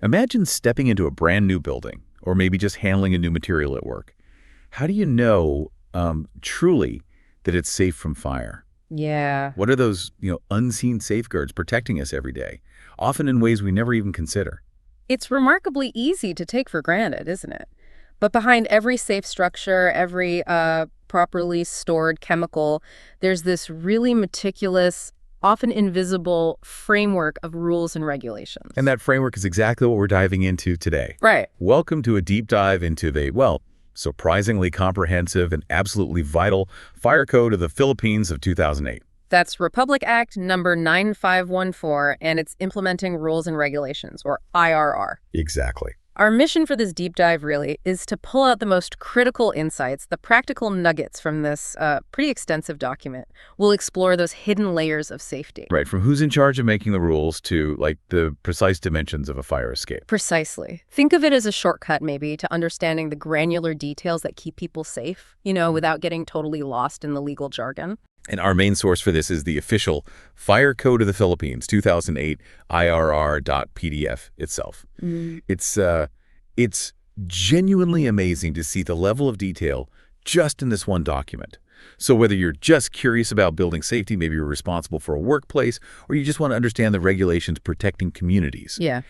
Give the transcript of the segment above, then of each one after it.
Imagine stepping into a brand new building, or maybe just handling a new material at work. How do you know truly that it's safe from fire? Yeah. What are those, unseen safeguards protecting us every day, often in ways we never even consider? It's remarkably easy to take for granted, isn't it? But behind every safe structure, every properly stored chemical, there's this really meticulous, often invisible framework of rules and regulations. And that framework is exactly what we're diving into today. Right. Welcome to a deep dive into the, well, surprisingly comprehensive and absolutely vital Fire Code of the Philippines of 2008. That's Republic Act number 9514, and it's implementing rules and regulations, or IRR. Exactly. Our mission for this deep dive really is to pull out the most critical insights, the practical nuggets from this pretty extensive document. We'll explore those hidden layers of safety. Right, from who's in charge of making the rules to, the precise dimensions of a fire escape. Precisely. Think of it as a shortcut, maybe, to understanding the granular details that keep people safe, without getting totally lost in the legal jargon. And our main source for this is the official Fire Code of the Philippines 2008 IRR.PDF itself. It's genuinely amazing to see the level of detail just in this one document. So whether you're just curious about building safety, maybe you're responsible for a workplace, or you just want to understand the regulations protecting communities. Yeah.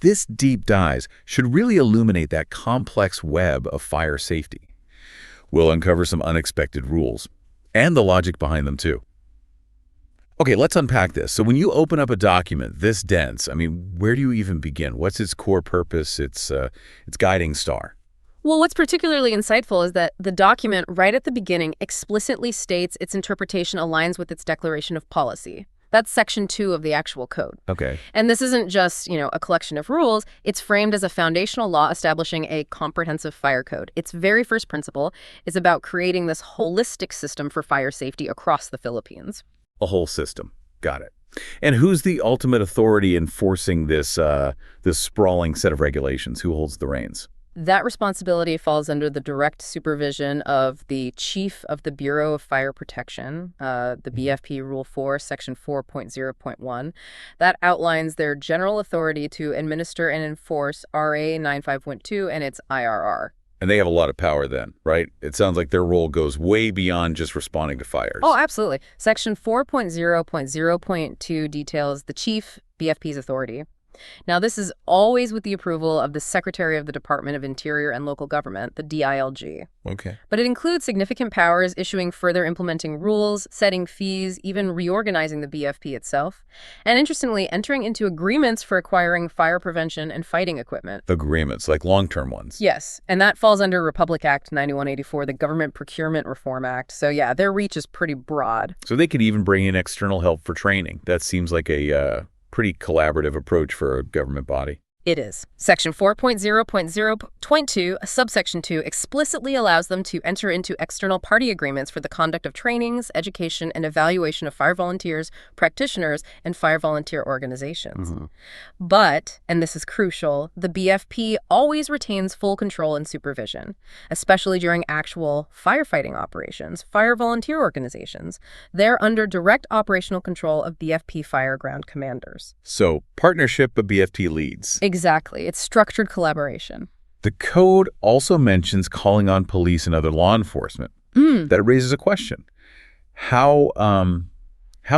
This deep dive should really illuminate that complex web of fire safety. We'll uncover some unexpected rules. And the logic behind them, too. Okay, let's unpack this. So when you open up a document this dense, where do you even begin? What's its core purpose, its guiding star? Well, what's particularly insightful is that the document right at the beginning explicitly states its interpretation aligns with its declaration of policy. That's Section 2 of the actual code. Okay. And this isn't just, a collection of rules. It's framed as a foundational law establishing a comprehensive fire code. Its very first principle is about creating this holistic system for fire safety across the Philippines. A whole system. Got it. And who's the ultimate authority enforcing this sprawling set of regulations? Who holds the reins? That responsibility falls under the direct supervision of the Chief of the Bureau of Fire Protection, the BFP Rule 4, Section 4.0.1. That outlines their general authority to administer and enforce RA 9512 and its IRR. And they have a lot of power then, right? It sounds like their role goes way beyond just responding to fires. Oh, absolutely. Section 4.0.0.2 details the Chief BFP's authority. Now, this is always with the approval of the Secretary of the Department of Interior and Local Government, the DILG. Okay. But it includes significant powers issuing further implementing rules, setting fees, even reorganizing the BFP itself, and interestingly, entering into agreements for acquiring fire prevention and fighting equipment. Agreements, like long-term ones. Yes, and that falls under Republic Act 9184, the Government Procurement Reform Act. So yeah, their reach is pretty broad. So they could even bring in external help for training. That seems like a pretty collaborative approach for a government body. It is. Section 4.0.0.2, subsection 2, explicitly allows them to enter into external party agreements for the conduct of trainings, education, and evaluation of fire volunteers, practitioners, and fire volunteer organizations. But, and this is crucial, the BFP always retains full control and supervision, especially during actual firefighting operations, fire volunteer organizations. They're under direct operational control of BFP fireground commanders. So, partnership but BFP leads. Exactly. It's structured collaboration. The code also mentions calling on police and other law enforcement. That raises a question. How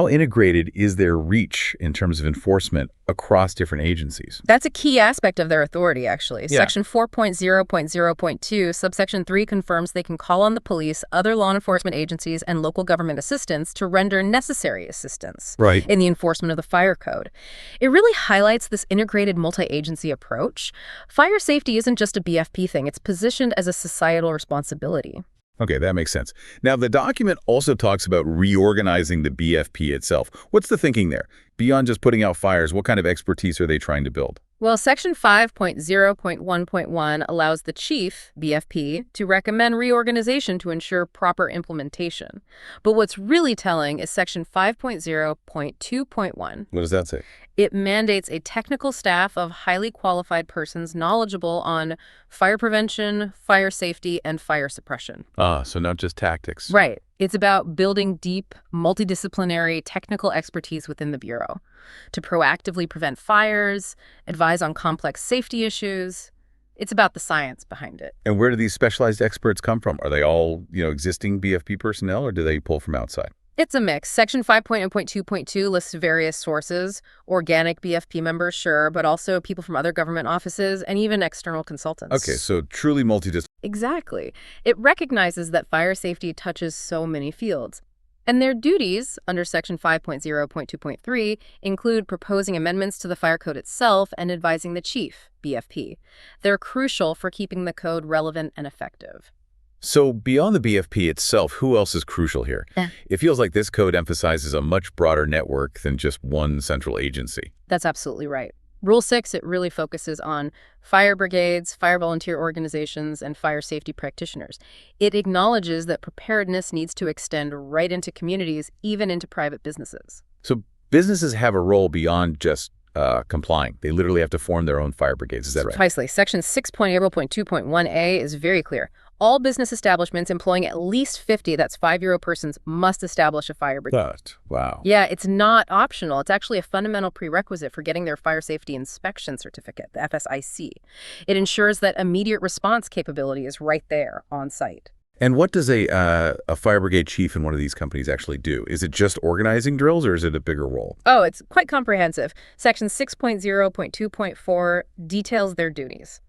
integrated is their reach in terms of enforcement across different agencies? That's a key aspect of their authority, actually. Yeah. Section 4.0.0.2, subsection 3 confirms they can call on the police, other law enforcement agencies, and local government assistance to render necessary assistance in the enforcement of the fire code. It really highlights this integrated multi-agency approach. Fire safety isn't just a BFP thing. It's positioned as a societal responsibility. Okay, that makes sense. Now, the document also talks about reorganizing the BFP itself. What's the thinking there? Beyond just putting out fires, what kind of expertise are they trying to build? Well, Section 5.0.1.1 allows the Chief, BFP, to recommend reorganization to ensure proper implementation. But what's really telling is Section 5.0.2.1. What does that say? It mandates a technical staff of highly qualified persons knowledgeable on fire prevention, fire safety, and fire suppression. Ah, so not just tactics. Right. It's about building deep, multidisciplinary technical expertise within the Bureau to proactively prevent fires, advise on complex safety issues. It's about the science behind it. And where do these specialized experts come from? Are they all, existing BFP personnel, or do they pull from outside? It's a mix. Section 5.2.2 lists various sources, organic BFP members, sure, but also people from other government offices and even external consultants. Okay, so truly multidisciplinary. Exactly. It recognizes that fire safety touches so many fields. And their duties, under Section 5.0.2.3, include proposing amendments to the fire code itself and advising the chief, BFP. They're crucial for keeping the code relevant and effective. So beyond the BFP itself, who else is crucial here? It feels like this code emphasizes a much broader network than just one central agency. That's absolutely right. Rule 6, it really focuses on fire brigades, fire volunteer organizations, and fire safety practitioners. It acknowledges that preparedness needs to extend right into communities, even into private businesses. So businesses have a role beyond just complying. They literally have to form their own fire brigades. Is that right? Precisely. Section 6.0.2.1a is very clear. All business establishments employing at least 50, that's 5 persons, must establish a fire brigade. Wow. Yeah, it's not optional. It's actually a fundamental prerequisite for getting their fire safety inspection certificate, the FSIC. It ensures that immediate response capability is right there on site. And what does a fire brigade chief in one of these companies actually do? Is it just organizing drills, or is it a bigger role? Oh, it's quite comprehensive. Section 6.0.2.4 details their duties.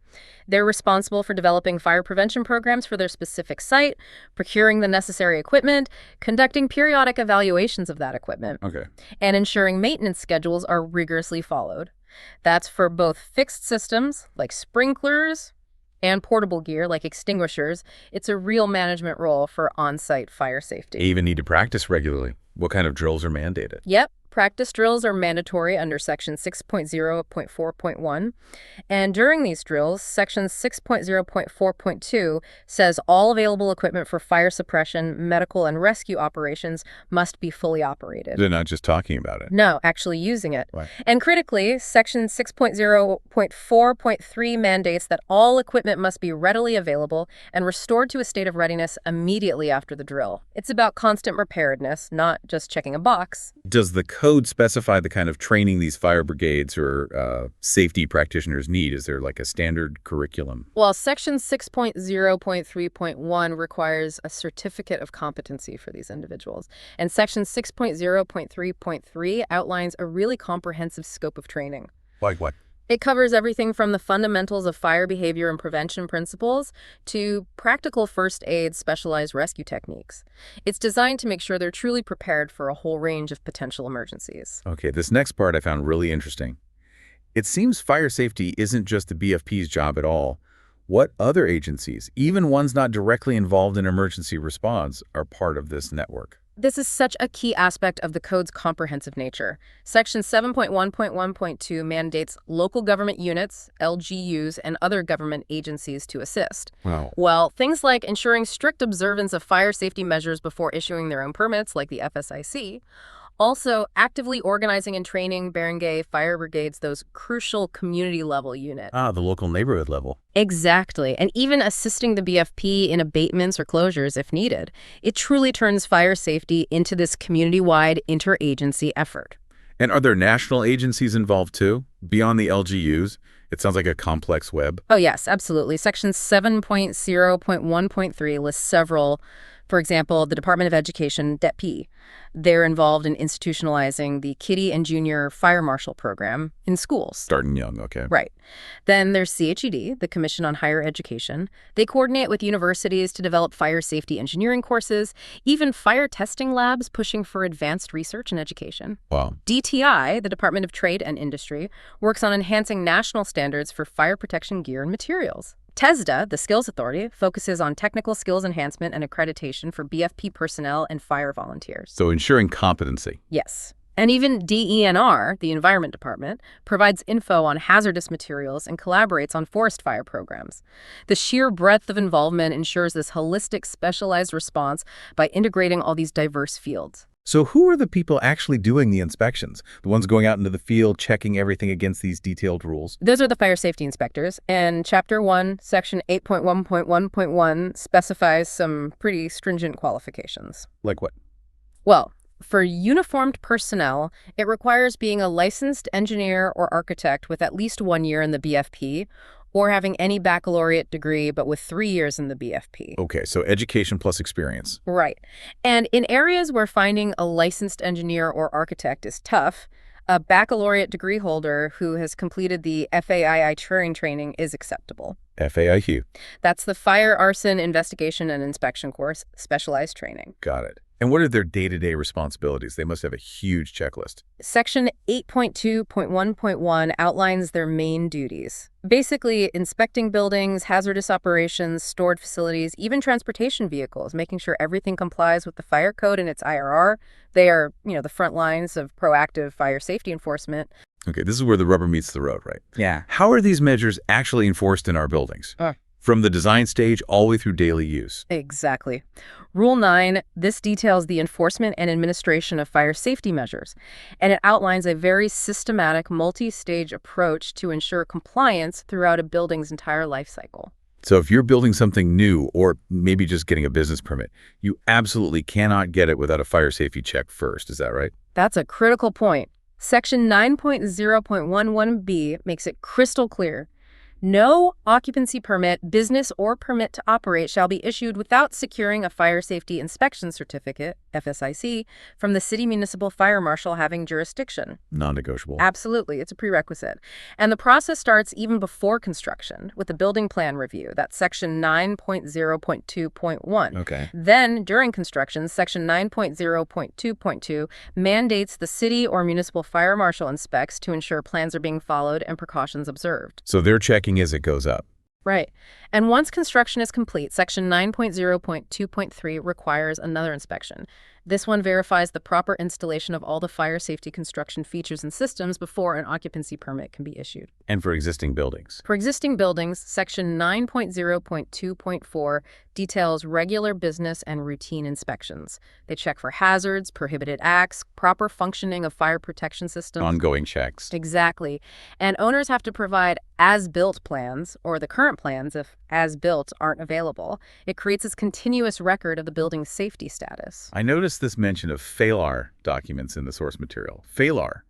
They're responsible for developing fire prevention programs for their specific site, procuring the necessary equipment, conducting periodic evaluations of that equipment, and ensuring maintenance schedules are rigorously followed. That's for both fixed systems, like sprinklers, and portable gear, like extinguishers. It's a real management role for on-site fire safety. They even need to practice regularly. What kind of drills are mandated? Yep. Practice drills are mandatory under Section 6.0.4.1. And during these drills, Section 6.0.4.2 says all available equipment for fire suppression, medical, and rescue operations must be fully operated. They're not just talking about it. No, actually using it. Right. And critically, Section 6.0.4.3 mandates that all equipment must be readily available and restored to a state of readiness immediately after the drill. It's about constant preparedness, not just checking a box. Does the code specify the kind of training these fire brigades or safety practitioners need? Is there like a standard curriculum? Well, Section 6.0.3.1 requires a certificate of competency for these individuals. And Section 6.0.3.3 outlines a really comprehensive scope of training. Like what? It covers everything from the fundamentals of fire behavior and prevention principles to practical first aid specialized rescue techniques. It's designed to make sure they're truly prepared for a whole range of potential emergencies. Okay, this next part I found really interesting. It seems fire safety isn't just the BFP's job at all. What other agencies, even ones not directly involved in emergency response, are part of this network? This is such a key aspect of the code's comprehensive nature. Section 7.1.1.2 mandates local government units, LGUs, and other government agencies to assist. Wow. Well, things like ensuring strict observance of fire safety measures before issuing their own permits, like the FSIC. Also, actively organizing and training barangay fire brigades, those crucial community-level units. Ah, the local neighborhood level. Exactly. And even assisting the BFP in abatements or closures if needed. It truly turns fire safety into this community-wide interagency effort. And are there national agencies involved too, beyond the LGUs? It sounds like a complex web. Oh, yes, absolutely. Section 7.0.1.3 lists several. For example, the Department of Education, DEP. They're involved in institutionalizing the Kiddie and Junior Fire Marshal program in schools. Starting young, okay. Right. Then there's CHED, the Commission on Higher Education. They coordinate with universities to develop fire safety engineering courses, even fire testing labs pushing for advanced research and education. Wow. DTI, the Department of Trade and Industry, works on enhancing national standards for fire protection gear and materials. TESDA, the Skills Authority, focuses on technical skills enhancement and accreditation for BFP personnel and fire volunteers. So ensuring competency. Yes. And even DENR, the Environment Department, provides info on hazardous materials and collaborates on forest fire programs. The sheer breadth of involvement ensures this holistic, specialized response by integrating all these diverse fields. So who are the people actually doing the inspections? The ones going out into the field, checking everything against these detailed rules? Those are the fire safety inspectors, and Chapter 1, Section 8.1.1.1 specifies some pretty stringent qualifications. Like what? Well, for uniformed personnel, it requires being a licensed engineer or architect with at least 1 year in the BFP, or having any baccalaureate degree but with 3 years in the BFP. Okay, so education plus experience. Right. And in areas where finding a licensed engineer or architect is tough, a baccalaureate degree holder who has completed the FAII training is acceptable. FAIQ. That's the Fire Arson Investigation and Inspection course, specialized training. Got it. And what are their day-to-day responsibilities? They must have a huge checklist. Section 8.2.1.1 outlines their main duties. Basically, inspecting buildings, hazardous operations, stored facilities, even transportation vehicles, making sure everything complies with the fire code and its IRR. They are, the front lines of proactive fire safety enforcement. Okay, this is where the rubber meets the road, right? Yeah. How are these measures actually enforced in our buildings? From the design stage all the way through daily use. Exactly. Rule 9, this details the enforcement and administration of fire safety measures, and it outlines a very systematic, multi-stage approach to ensure compliance throughout a building's entire life cycle. So if you're building something new or maybe just getting a business permit, you absolutely cannot get it without a fire safety check first. Is that right? That's a critical point. Section 9.0.11b makes it crystal clear. No occupancy permit, business or permit to operate shall be issued without securing a fire safety inspection certificate, FSIC, from the city municipal fire marshal having jurisdiction. Non-negotiable. Absolutely, it's a prerequisite. And the process starts even before construction with the building plan review. That's section 9.0.2.1. Okay. Then, during construction, section 9.0.2.2 mandates the city or municipal fire marshal inspects to ensure plans are being followed and precautions observed. So they're checking as it goes up. Right. And once construction is complete, section 9.0.2.3 requires another inspection. This one verifies the proper installation of all the fire safety construction features and systems before an occupancy permit can be issued. And for existing buildings. For existing buildings, section 9.0.2.4 details regular business and routine inspections. They check for hazards, prohibited acts, proper functioning of fire protection systems. Ongoing checks. Exactly. And owners have to provide as-built plans, or the current plans if as-built aren't available. It creates this continuous record of the building's safety status. I noticed this mention of FAILR documents in the source material. FAILR.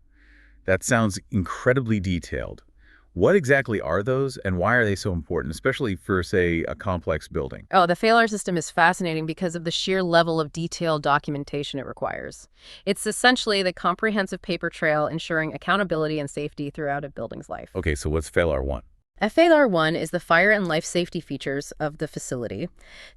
That sounds incredibly detailed. What exactly are those and why are they so important, especially for, say, a complex building? Oh, the FAILR system is fascinating because of the sheer level of detailed documentation it requires. It's essentially the comprehensive paper trail ensuring accountability and safety throughout a building's life. Okay, so what's FAILR 1? FAILR 1 is the fire and life safety features of the facility.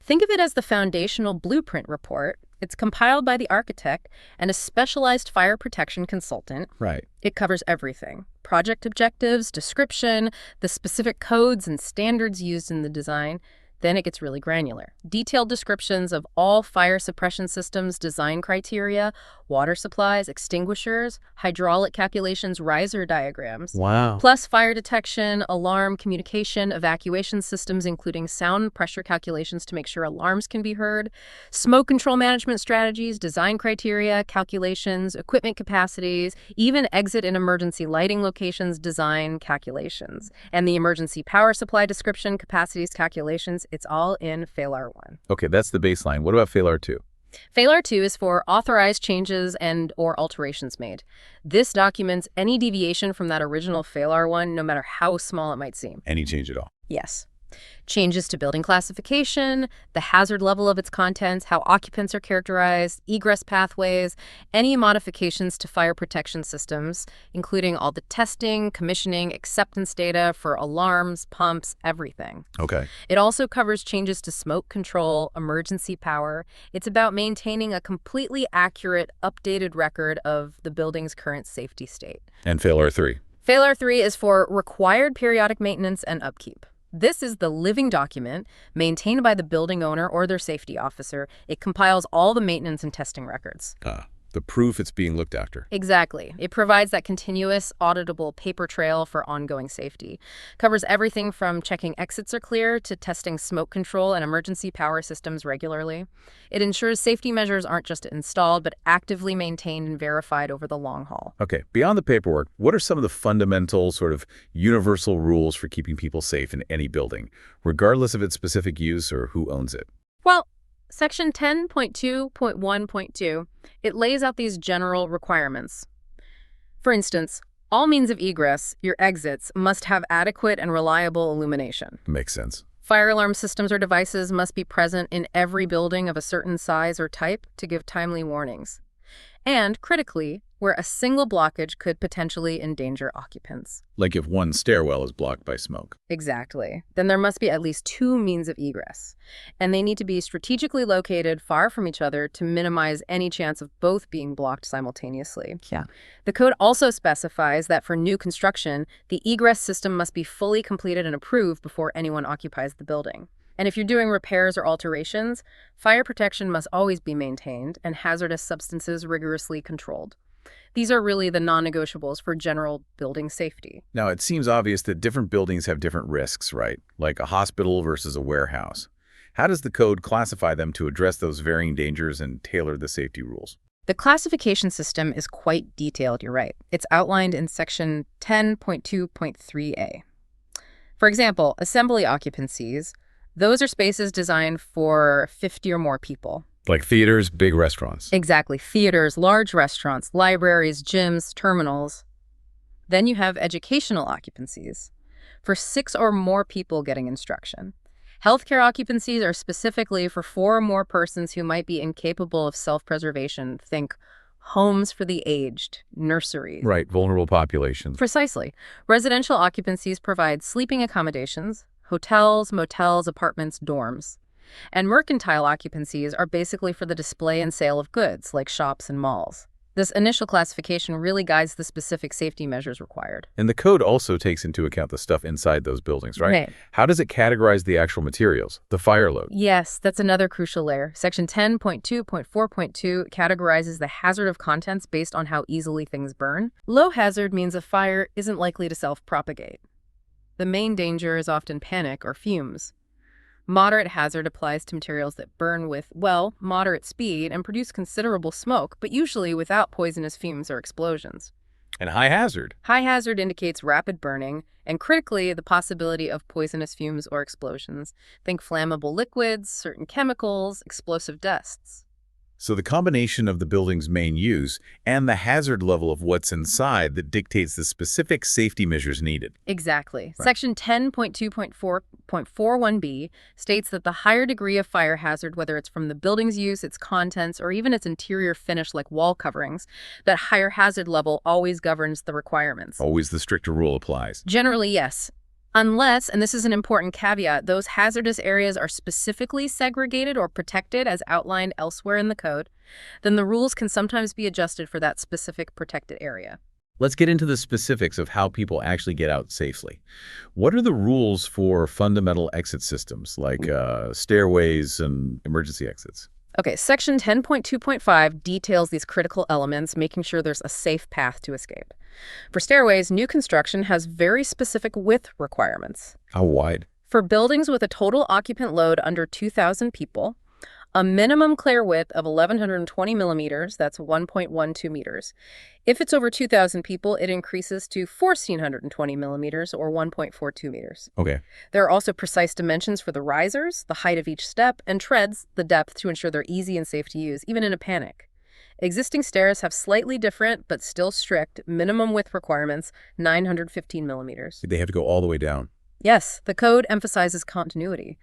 Think of it as the foundational blueprint report. It's compiled by the architect and a specialized fire protection consultant. Right. It covers everything: project objectives, description, the specific codes and standards used in the design. Then it gets really granular. Detailed descriptions of all fire suppression systems, design criteria, water supplies, extinguishers, hydraulic calculations, riser diagrams. Wow. Plus fire detection, alarm, communication, evacuation systems, including sound pressure calculations to make sure alarms can be heard, smoke control management strategies, design criteria, calculations, equipment capacities, even exit and emergency lighting locations, design calculations, and the emergency power supply description, capacities calculations. It's all in FAILR 1. Okay, that's the baseline. What about FAILR 2? FAILR 2 is for authorized changes and or alterations made. This documents any deviation from that original FAILR 1, no matter how small it might seem. Any change at all? Yes. Changes to building classification, the hazard level of its contents, how occupants are characterized, egress pathways, any modifications to fire protection systems, including all the testing, commissioning, acceptance data for alarms, pumps, everything. Okay. It also covers changes to smoke control, emergency power. It's about maintaining a completely accurate, updated record of the building's current safety state. And FAILR 3? FAILR 3 is for required periodic maintenance and upkeep. This is the living document maintained by the building owner or their safety officer. It compiles all the maintenance and testing records. The proof it's being looked after. Exactly. It provides that continuous, auditable paper trail for ongoing safety. Covers everything from checking exits are clear to testing smoke control and emergency power systems regularly. It ensures safety measures aren't just installed, but actively maintained and verified over the long haul. Okay, beyond the paperwork, what are some of the fundamental, sort of universal rules for keeping people safe in any building, regardless of its specific use or who owns it? Well, Section 10.2.1.2, it lays out these general requirements. For instance, all means of egress, your exits, must have adequate and reliable illumination. Makes sense. Fire alarm systems or devices must be present in every building of a certain size or type to give timely warnings. And, critically, where a single blockage could potentially endanger occupants. Like if one stairwell is blocked by smoke. Exactly. Then there must be at least two means of egress. And they need to be strategically located far from each other to minimize any chance of both being blocked simultaneously. Yeah. The code also specifies that for new construction, the egress system must be fully completed and approved before anyone occupies the building. And if you're doing repairs or alterations, fire protection must always be maintained and hazardous substances rigorously controlled. These are really the non-negotiables for general building safety. Now, it seems obvious that different buildings have different risks, right? Like a hospital versus a warehouse. How does the code classify them to address those varying dangers and tailor the safety rules? The classification system is quite detailed, you're right. It's outlined in Section 10.2.3a. For example, assembly occupancies, those are spaces designed for 50 or more people. Like theaters, big restaurants. Exactly. Theaters, large restaurants, libraries, gyms, terminals. Then you have educational occupancies for 6 or more people getting instruction. Healthcare occupancies are specifically for 4 or more persons who might be incapable of self-preservation. Think homes for the aged, nurseries. Right, vulnerable populations. Precisely. Residential occupancies provide sleeping accommodations, hotels, motels, apartments, dorms. And mercantile occupancies are basically for the display and sale of goods, like shops and malls. This initial classification really guides the specific safety measures required. And the code also takes into account the stuff inside those buildings, right? Right. How does it categorize the actual materials, the fire load? Yes, that's another crucial layer. Section 10.2.4.2 categorizes the hazard of contents based on how easily things burn. Low hazard means a fire isn't likely to self-propagate. The main danger is often panic or fumes. Moderate hazard applies to materials that burn with, well, moderate speed and produce considerable smoke, but usually without poisonous fumes or explosions. And high hazard? High hazard indicates rapid burning, and critically, the possibility of poisonous fumes or explosions. Think flammable liquids, certain chemicals, explosive dusts. So the combination of the building's main use and the hazard level of what's inside that dictates the specific safety measures needed. Exactly. Right. Section 10.2.4.41b states that the higher degree of fire hazard, whether it's from the building's use, its contents, or even its interior finish like wall coverings, that higher hazard level always governs the requirements. Always the stricter rule applies. Generally, yes. Unless, and this is an important caveat, those hazardous areas are specifically segregated or protected as outlined elsewhere in the code, then the rules can sometimes be adjusted for that specific protected area. Let's get into the specifics of how people actually get out safely. What are the rules for fundamental exit systems like stairways and emergency exits? Okay, Section 10.2.5 details these critical elements, making sure there's a safe path to escape. For stairways, new construction has very specific width requirements. How wide? For buildings with a total occupant load under 2,000 people, a minimum clear width of 1,120 millimeters, that's 1.12 meters. If it's over 2,000 people, it increases to 1,420 millimeters, or 1.42 meters. Okay. There are also precise dimensions for the risers, the height of each step, and treads, the depth, to ensure they're easy and safe to use, even in a panic. Existing stairs have slightly different, but still strict, minimum width requirements, 915 millimeters. They have to go all the way down. Yes, the code emphasizes continuity.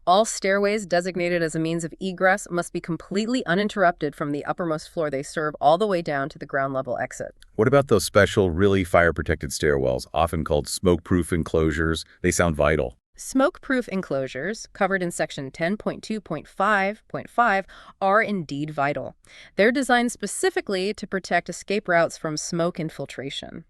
All stairways designated as a means of egress must be completely uninterrupted from the uppermost floor they serve all the way down to the ground level exit. What about those special, really fire-protected stairwells, often called smoke-proof enclosures? They sound vital. Smoke-proof enclosures, covered in Section 10.2.5.5, are indeed vital. They're designed specifically to protect escape routes from smoke infiltration.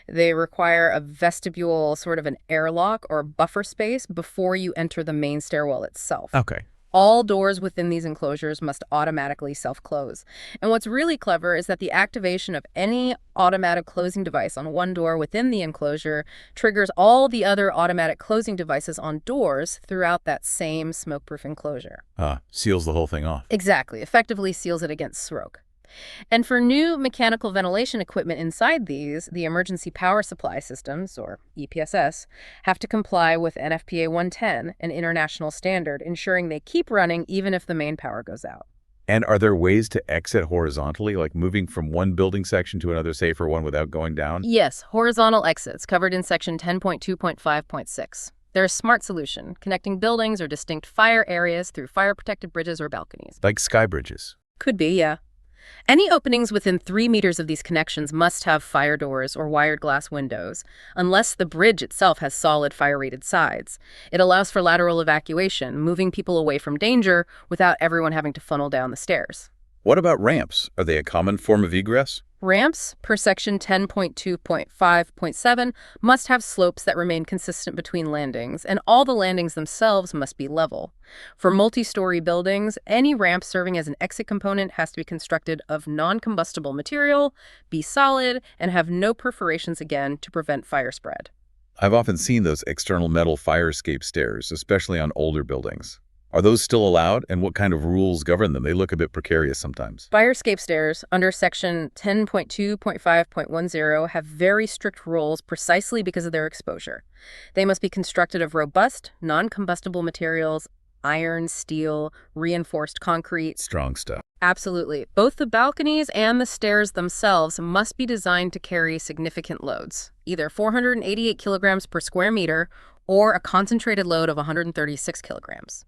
They require a vestibule, sort of an airlock or buffer space, before you enter the main stairwell itself. Okay. All doors within these enclosures must automatically self-close. And what's really clever is that the activation of any automatic closing device on one door within the enclosure triggers all the other automatic closing devices on doors throughout that same smoke-proof enclosure. Seals the whole thing off. Exactly, effectively seals it against smoke. And for new mechanical ventilation equipment inside these, the emergency power supply systems, or EPSS, have to comply with NFPA 110, an international standard, ensuring they keep running even if the main power goes out. And are there ways to exit horizontally, like moving from one building section to another safer one without going down? Yes, horizontal exits covered in Section 10.2.5.6. They're a smart solution, connecting buildings or distinct fire areas through fire-protected bridges or balconies. Like sky bridges. Could be, yeah. Any openings within 3 meters of these connections must have fire doors or wired glass windows, unless the bridge itself has solid fire-rated sides. It allows for lateral evacuation, moving people away from danger without everyone having to funnel down the stairs. What about ramps? Are they a common form of egress? Ramps, per Section 10.2.5.7, must have slopes that remain consistent between landings, and all the landings themselves must be level. For multi-story buildings, any ramp serving as an exit component has to be constructed of non-combustible material, be solid, and have no perforations again to prevent fire spread. I've often seen those external metal fire escape stairs, especially on older buildings. Are those still allowed, and what kind of rules govern them? They look a bit precarious sometimes. Fire escape stairs under Section 10.2.5.10 have very strict rules precisely because of their exposure. They must be constructed of robust, non-combustible materials, iron, steel, reinforced concrete. Strong stuff. Absolutely. Both the balconies and the stairs themselves must be designed to carry significant loads, either 488 kilograms per square meter or a concentrated load of 136 kilograms.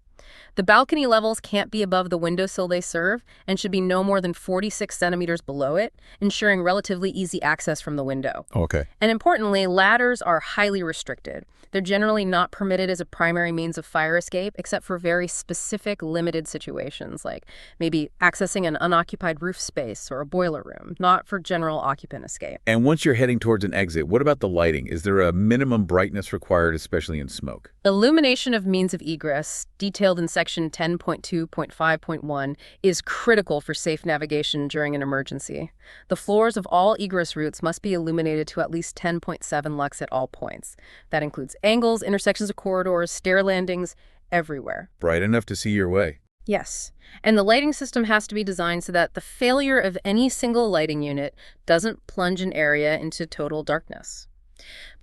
The balcony levels can't be above the windowsill they serve and should be no more than 46 centimeters below it, ensuring relatively easy access from the window. Okay. And importantly, ladders are highly restricted. They're generally not permitted as a primary means of fire escape, except for very specific, limited situations, like maybe accessing an unoccupied roof space or a boiler room, not for general occupant escape. And once you're heading towards an exit, what about the lighting? Is there a minimum brightness required, especially in smoke? Illumination of means of egress, detailed in Section 10.2.5.1, is critical for safe navigation during an emergency. The floors of all egress routes must be illuminated to at least 10.7 lux at all points. That includes angles, intersections of corridors, stair landings, everywhere. Bright enough to see your way. Yes, and the lighting system has to be designed so that the failure of any single lighting unit doesn't plunge an area into total darkness.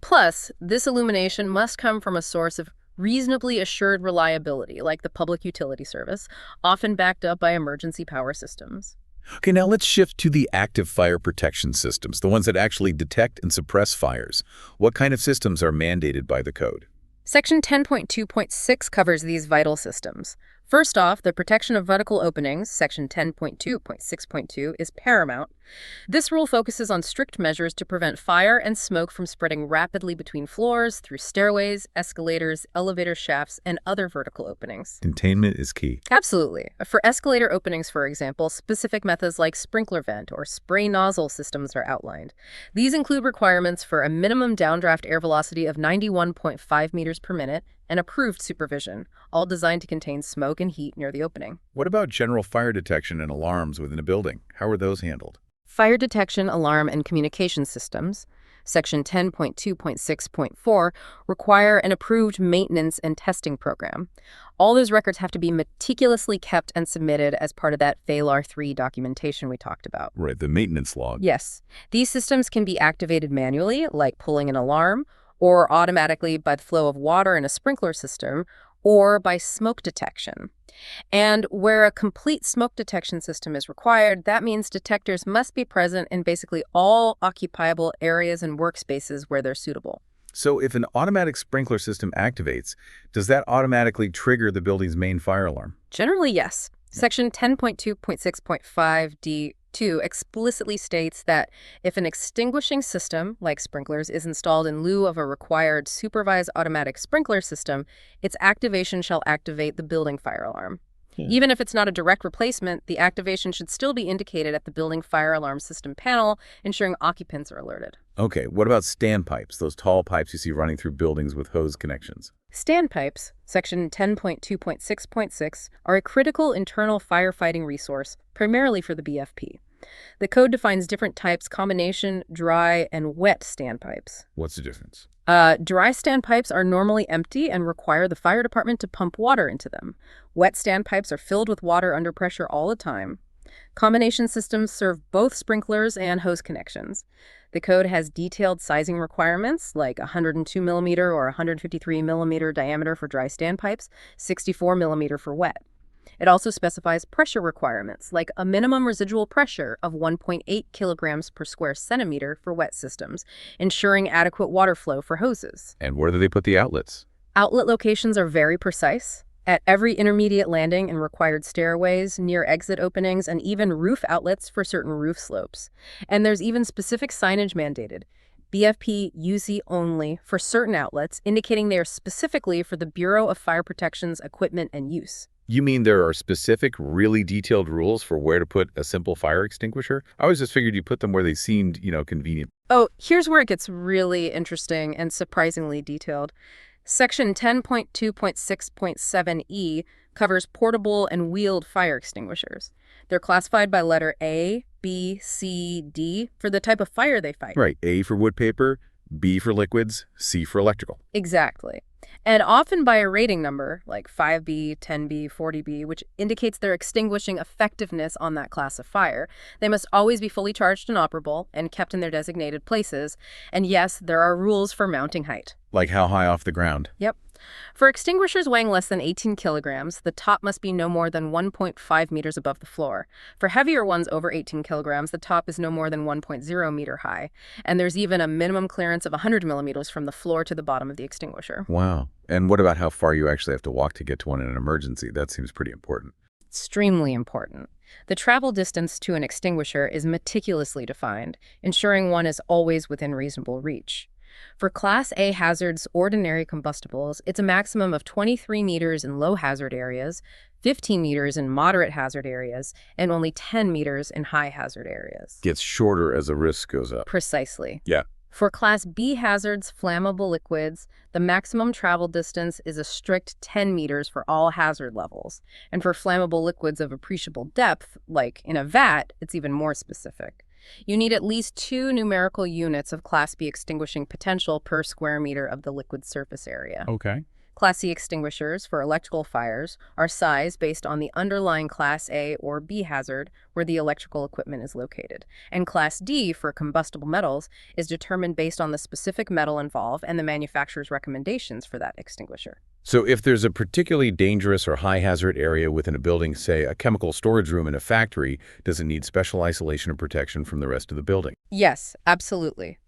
Plus, this illumination must come from a source of reasonably assured reliability, like the Public Utility Service, often backed up by emergency power systems. Okay, now let's shift to the active fire protection systems, the ones that actually detect and suppress fires. What kind of systems are mandated by the code? Section 10.2.6 covers these vital systems. First off, the protection of vertical openings, Section 10.2.6.2, is paramount. This rule focuses on strict measures to prevent fire and smoke from spreading rapidly between floors, through stairways, escalators, elevator shafts, and other vertical openings. Containment is key. Absolutely. For escalator openings, for example, specific methods like sprinkler vent or spray nozzle systems are outlined. These include requirements for a minimum downdraft air velocity of 91.5 meters per minute and approved supervision, all designed to contain smoke and heat near the opening. What about general fire detection and alarms within a building? How are those handled? Fire detection, alarm, and communication systems, Section 10.2.6.4, require an approved maintenance and testing program. All those records have to be meticulously kept and submitted as part of that FAILAR 3 documentation we talked about. Right, the maintenance log. Yes. These systems can be activated manually, like pulling an alarm, or automatically by the flow of water in a sprinkler system, or by smoke detection. And where a complete smoke detection system is required, that means detectors must be present in basically all occupiable areas and workspaces where they're suitable. So if an automatic sprinkler system activates, does that automatically trigger the building's main fire alarm? Generally, yes. Section 10.2.6.5d2 explicitly states that if an extinguishing system, like sprinklers, is installed in lieu of a required supervised automatic sprinkler system, its activation shall activate the building fire alarm. Yeah. Even if it's not a direct replacement, the activation should still be indicated at the building fire alarm system panel, ensuring occupants are alerted. Okay, what about standpipes, those tall pipes you see running through buildings with hose connections? Standpipes, section 10.2.6.6, are a critical internal firefighting resource, primarily for the BFP. The code defines different types: combination, dry, and wet standpipes. What's the difference? Dry standpipes are normally empty and require the fire department to pump water into them. Wet standpipes are filled with water under pressure all the time. Combination systems serve both sprinklers and hose connections. The code has detailed sizing requirements like 102 millimeter or 153 millimeter diameter for dry standpipes, 64 millimeter for wet. It also specifies pressure requirements like a minimum residual pressure of 1.8 kilograms per square centimeter for wet systems, ensuring adequate water flow for hoses. And where do they put the outlets? Outlet locations are very precise. At every intermediate landing and required stairways, near exit openings, and even roof outlets for certain roof slopes. And there's even specific signage mandated. BFP UZ only for certain outlets, indicating they are specifically for the Bureau of Fire Protection's equipment and use. You mean there are specific, really detailed rules for where to put a simple fire extinguisher? I always just figured you put them where they seemed, convenient. Oh, here's where it gets really interesting and surprisingly detailed. Section 10.2.6.7e covers portable and wheeled fire extinguishers. They're classified by letter A, B, C, D for the type of fire they fight. Right, A for wood paper, B for liquids, C for electrical. Exactly. And often by a rating number, like 5B, 10B, 40B, which indicates their extinguishing effectiveness on that class of fire. They must always be fully charged and operable and kept in their designated places. And yes, there are rules for mounting height. Like how high off the ground? Yep. For extinguishers weighing less than 18 kilograms, the top must be no more than 1.5 meters above the floor. For heavier ones over 18 kilograms, the top is no more than 1.0 meter high. And there's even a minimum clearance of 100 millimeters from the floor to the bottom of the extinguisher. Wow. And what about how far you actually have to walk to get to one in an emergency? That seems pretty important. Extremely important. The travel distance to an extinguisher is meticulously defined, ensuring one is always within reasonable reach. For Class A hazards ordinary combustibles, it's a maximum of 23 meters in low hazard areas, 15 meters in moderate hazard areas, and only 10 meters in high hazard areas. Gets shorter as the risk goes up. Precisely. Yeah. For Class B hazards, flammable liquids, the maximum travel distance is a strict 10 meters for all hazard levels. And for flammable liquids of appreciable depth, like in a vat, it's even more specific. You need at least 2 numerical units of Class B extinguishing potential per square meter of the liquid surface area. Okay. Class C extinguishers for electrical fires are sized based on the underlying Class A or B hazard where the electrical equipment is located. And Class D for combustible metals is determined based on the specific metal involved and the manufacturer's recommendations for that extinguisher. So if there's a particularly dangerous or high hazard area within a building, say a chemical storage room in a factory, does it need special isolation and protection from the rest of the building? Yes, absolutely.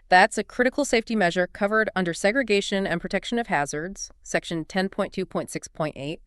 That's a critical safety measure covered under Segregation and Protection of Hazards, Section 10.2.6.8.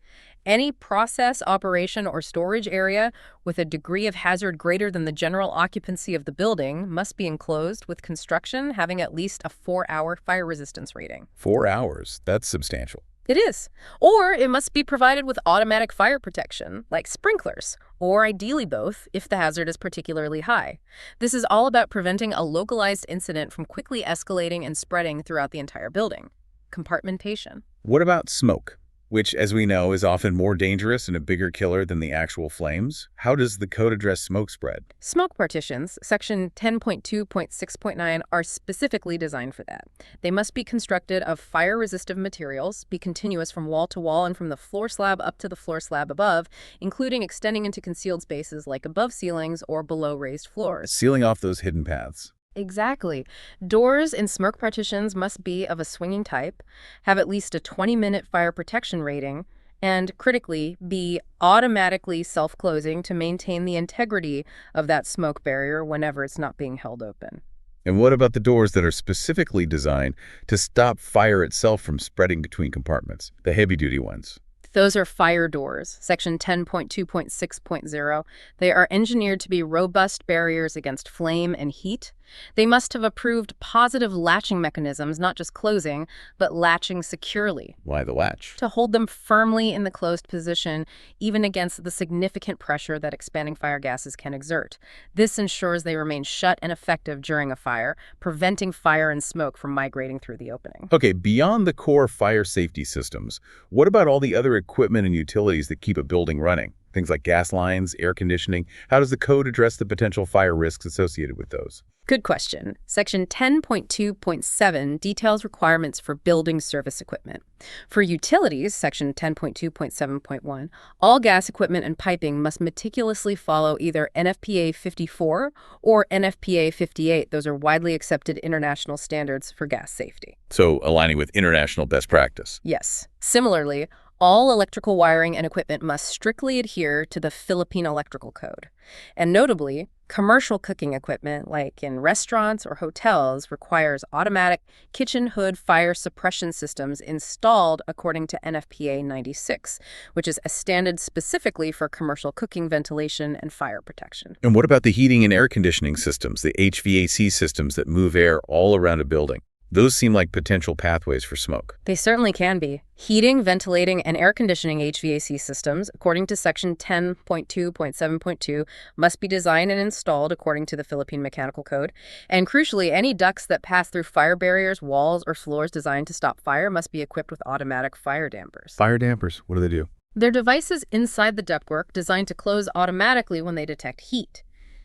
Any process, operation, or storage area with a degree of hazard greater than the general occupancy of the building must be enclosed with construction having at least a 4-hour fire resistance rating. 4 hours. That's substantial. It is. Or it must be provided with automatic fire protection, like sprinklers, or ideally both if the hazard is particularly high. This is all about preventing a localized incident from quickly escalating and spreading throughout the entire building. Compartmentation. What about smoke, which, as we know, is often more dangerous and a bigger killer than the actual flames? How does the code address smoke spread? Smoke partitions, Section 10.2.6.9, are specifically designed for that. They must be constructed of fire-resistive materials, be continuous from wall to wall and from the floor slab up to the floor slab above, including extending into concealed spaces like above ceilings or below raised floors. Sealing off those hidden paths. Exactly. Doors in smoke partitions must be of a swinging type, have at least a 20-minute fire protection rating, and, critically, be automatically self-closing to maintain the integrity of that smoke barrier whenever it's not being held open. And what about the doors that are specifically designed to stop fire itself from spreading between compartments, the heavy-duty ones? Those are fire doors, Section 10.2.6.0. They are engineered to be robust barriers against flame and heat, They must have approved positive latching mechanisms, not just closing, but latching securely, Why the latch? to hold them firmly in the closed position, even against the significant pressure that expanding fire gases can exert. This ensures they remain shut and effective during a fire, preventing fire and smoke from migrating through the opening. Okay, beyond the core fire safety systems, what about all the other equipment and utilities that keep a building running? Things like gas lines, air conditioning. How does the code address the potential fire risks associated with those? Good question. Section 10.2.7 details requirements for building service equipment. For utilities, Section 10.2.7.1, all gas equipment and piping must meticulously follow either NFPA 54 or NFPA 58. Those are widely accepted international standards for gas safety. So aligning with international best practice. Yes. Similarly, all electrical wiring and equipment must strictly adhere to the Philippine Electrical Code. And notably, commercial cooking equipment, like in restaurants or hotels, requires automatic kitchen hood fire suppression systems installed according to NFPA 96, which is a standard specifically for commercial cooking, ventilation, and fire protection. And what about the heating and air conditioning systems, the HVAC systems that move air all around a building? Those seem like potential pathways for smoke. They certainly can be. Heating, ventilating, and air conditioning HVAC systems, according to Section 10.2.7.2, must be designed and installed according to the Philippine Mechanical Code. And crucially, any ducts that pass through fire barriers, walls, or floors designed to stop fire must be equipped with automatic fire dampers. Fire dampers, what do they do? They're devices inside the ductwork designed to close automatically when they detect heat.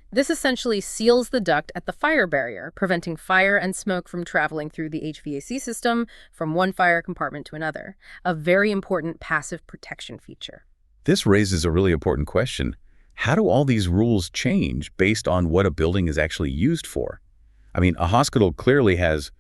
This essentially seals the duct at the fire barrier, preventing fire and smoke from traveling through the HVAC system from one fire compartment to another, a very important passive protection feature. This raises a really important question. How do all these rules change based on what a building is actually used for? I mean, a hospital clearly has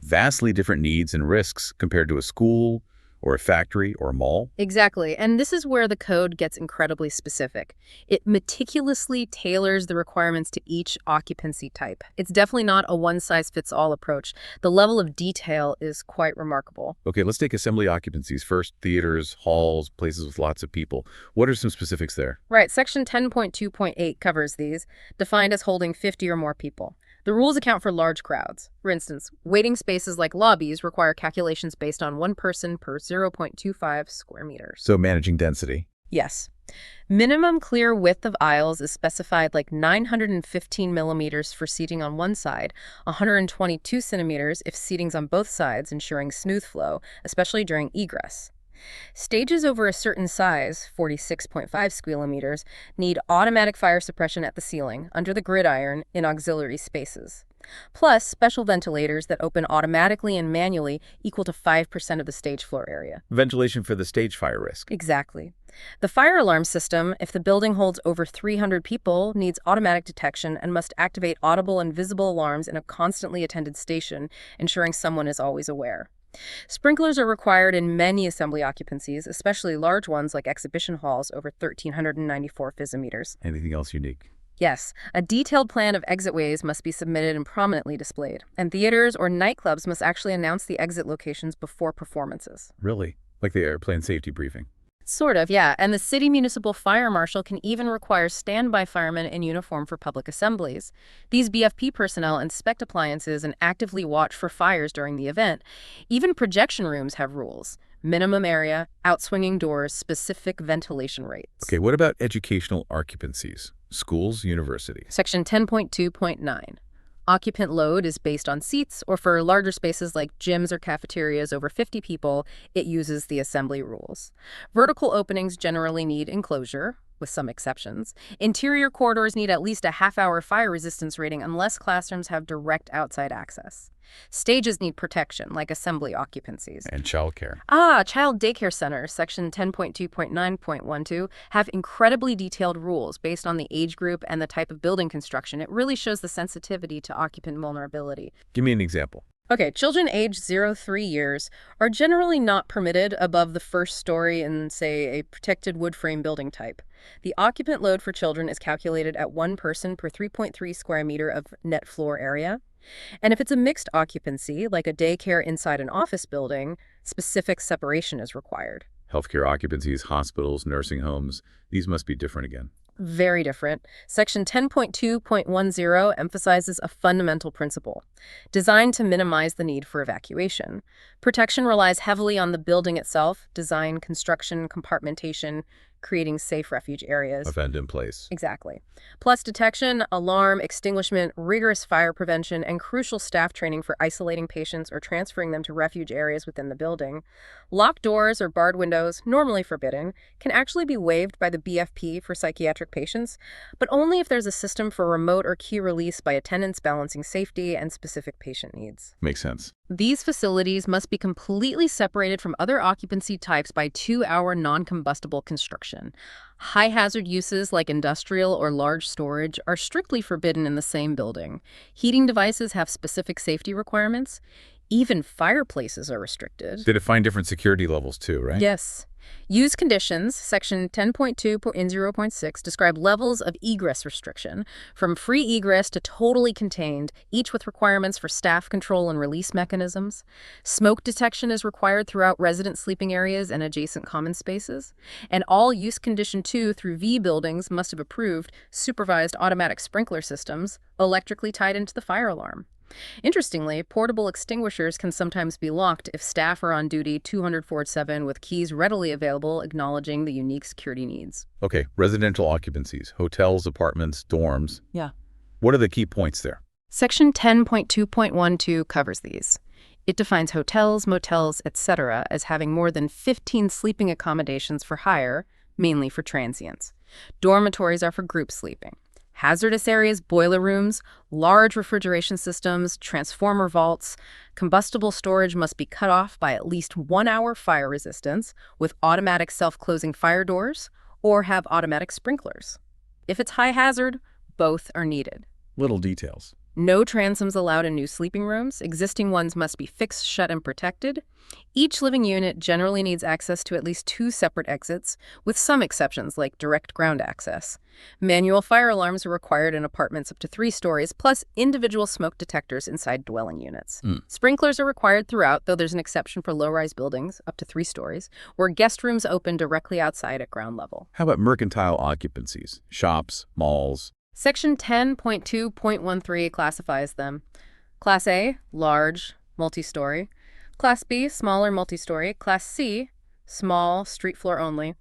vastly different needs and risks compared to a school or a factory or a mall. Exactly, and this is where the code gets incredibly specific. It meticulously tailors the requirements to each occupancy type. It's definitely not a one-size-fits-all approach. The level of detail is quite remarkable. Okay, let's take assembly occupancies first. Theaters, halls, places with lots of people. What are some specifics there? Right, Section 10.2.8 covers these, defined as holding 50 or more people. The rules account for large crowds. For instance, waiting spaces like lobbies require calculations based on one person per 0.25 square meters. So managing density. Yes. Minimum clear width of aisles is specified like 915 millimeters for seating on one side, 122 centimeters if seating's on both sides, ensuring smooth flow, especially during egress. Stages over a certain size, 46.5 square meters, need automatic fire suppression at the ceiling, under the gridiron, in auxiliary spaces. Plus, special ventilators that open automatically and manually equal to 5% of the stage floor area. Ventilation for the stage fire risk. Exactly. The fire alarm system, if the building holds over 300 people, needs automatic detection and must activate audible and visible alarms in a constantly attended station, ensuring someone is always aware. Sprinklers are required in many assembly occupancies, especially large ones like exhibition halls over 1,394 physimeters. Anything else unique? Yes, a detailed plan of exitways must be submitted and prominently displayed, and theaters or nightclubs must actually announce the exit locations before performances. Really? Like the airplane safety briefing? Sort of, yeah, and the city municipal fire marshal can even require standby firemen in uniform for public assemblies. These BFP personnel inspect appliances and actively watch for fires during the event. Even projection rooms have rules. Minimum area, outswinging doors, specific ventilation rates. Okay, what about educational occupancies? Schools, universities. Section 10.2.9. Occupant load is based on seats, or for larger spaces like gyms or cafeterias over 50 people, it uses the assembly rules. Vertical openings generally need enclosure, with some exceptions. Interior corridors need at least a half-hour fire resistance rating unless classrooms have direct outside access. Stages need protection, like assembly occupancies. And childcare. Child daycare centers, Section 10.2.9.12, have incredibly detailed rules based on the age group and the type of building construction. It really shows the sensitivity to occupant vulnerability. Give me an example. Okay, children aged 0-3 years are generally not permitted above the first story in, say, a protected wood frame building type. The occupant load for children is calculated at 1 person per 3.3 square meter of net floor area. And if it's a mixed occupancy, like a daycare inside an office building, specific separation is required. Healthcare occupancies, hospitals, nursing homes, these must be different again. Very different. Section 10.2.10 emphasizes a fundamental principle, designed to minimize the need for evacuation. Protection relies heavily on the building itself, design, construction, compartmentation, creating safe refuge areas. Event in place. Exactly. Plus detection, alarm, extinguishment, rigorous fire prevention, and crucial staff training for isolating patients or transferring them to refuge areas within the building. Locked doors or barred windows, normally forbidden, can actually be waived by the BFP for psychiatric patients, but only if there's a system for remote or key release by attendants balancing safety and specific patient needs. Makes sense. These facilities must be completely separated from other occupancy types by 2-hour non-combustible construction. High-hazard uses like industrial or large storage are strictly forbidden in the same building. Heating devices have specific safety requirements. Even fireplaces are restricted. They define different security levels too, right? Yes. Use conditions, section 10.2.0.6, describe levels of egress restriction, from free egress to totally contained, each with requirements for staff control and release mechanisms. Smoke detection is required throughout resident sleeping areas and adjacent common spaces. And all use condition 2 through V buildings must have approved supervised automatic sprinkler systems, electrically tied into the fire alarm. Interestingly, portable extinguishers can sometimes be locked if staff are on duty 204/7 with keys readily available, acknowledging the unique security needs. Okay, residential occupancies, hotels, apartments, dorms. Yeah. What are the key points there? Section 10.2.12 covers these. It defines hotels, motels, etc. as having more than 15 sleeping accommodations for hire, mainly for transients. Dormitories are for group sleeping. Hazardous areas, boiler rooms, large refrigeration systems, transformer vaults, combustible storage must be cut off by at least 1 hour fire resistance with automatic self-closing fire doors or have automatic sprinklers. If it's high hazard, both are needed. Little details. No transoms allowed in new sleeping rooms. Existing ones must be fixed, shut, and protected. Each living unit generally needs access to at least 2 separate exits, with some exceptions like direct ground access. Manual fire alarms are required in apartments up to 3 stories, plus individual smoke detectors inside dwelling units. Sprinklers are required throughout, though there's an exception for low-rise buildings up to 3 stories, where guest rooms open directly outside at ground level. How about mercantile occupancies? Shops, malls? Section 10.2.13 classifies them. Class A, large, multi-story. Class B, smaller, multi-story. Class C, small, street floor only.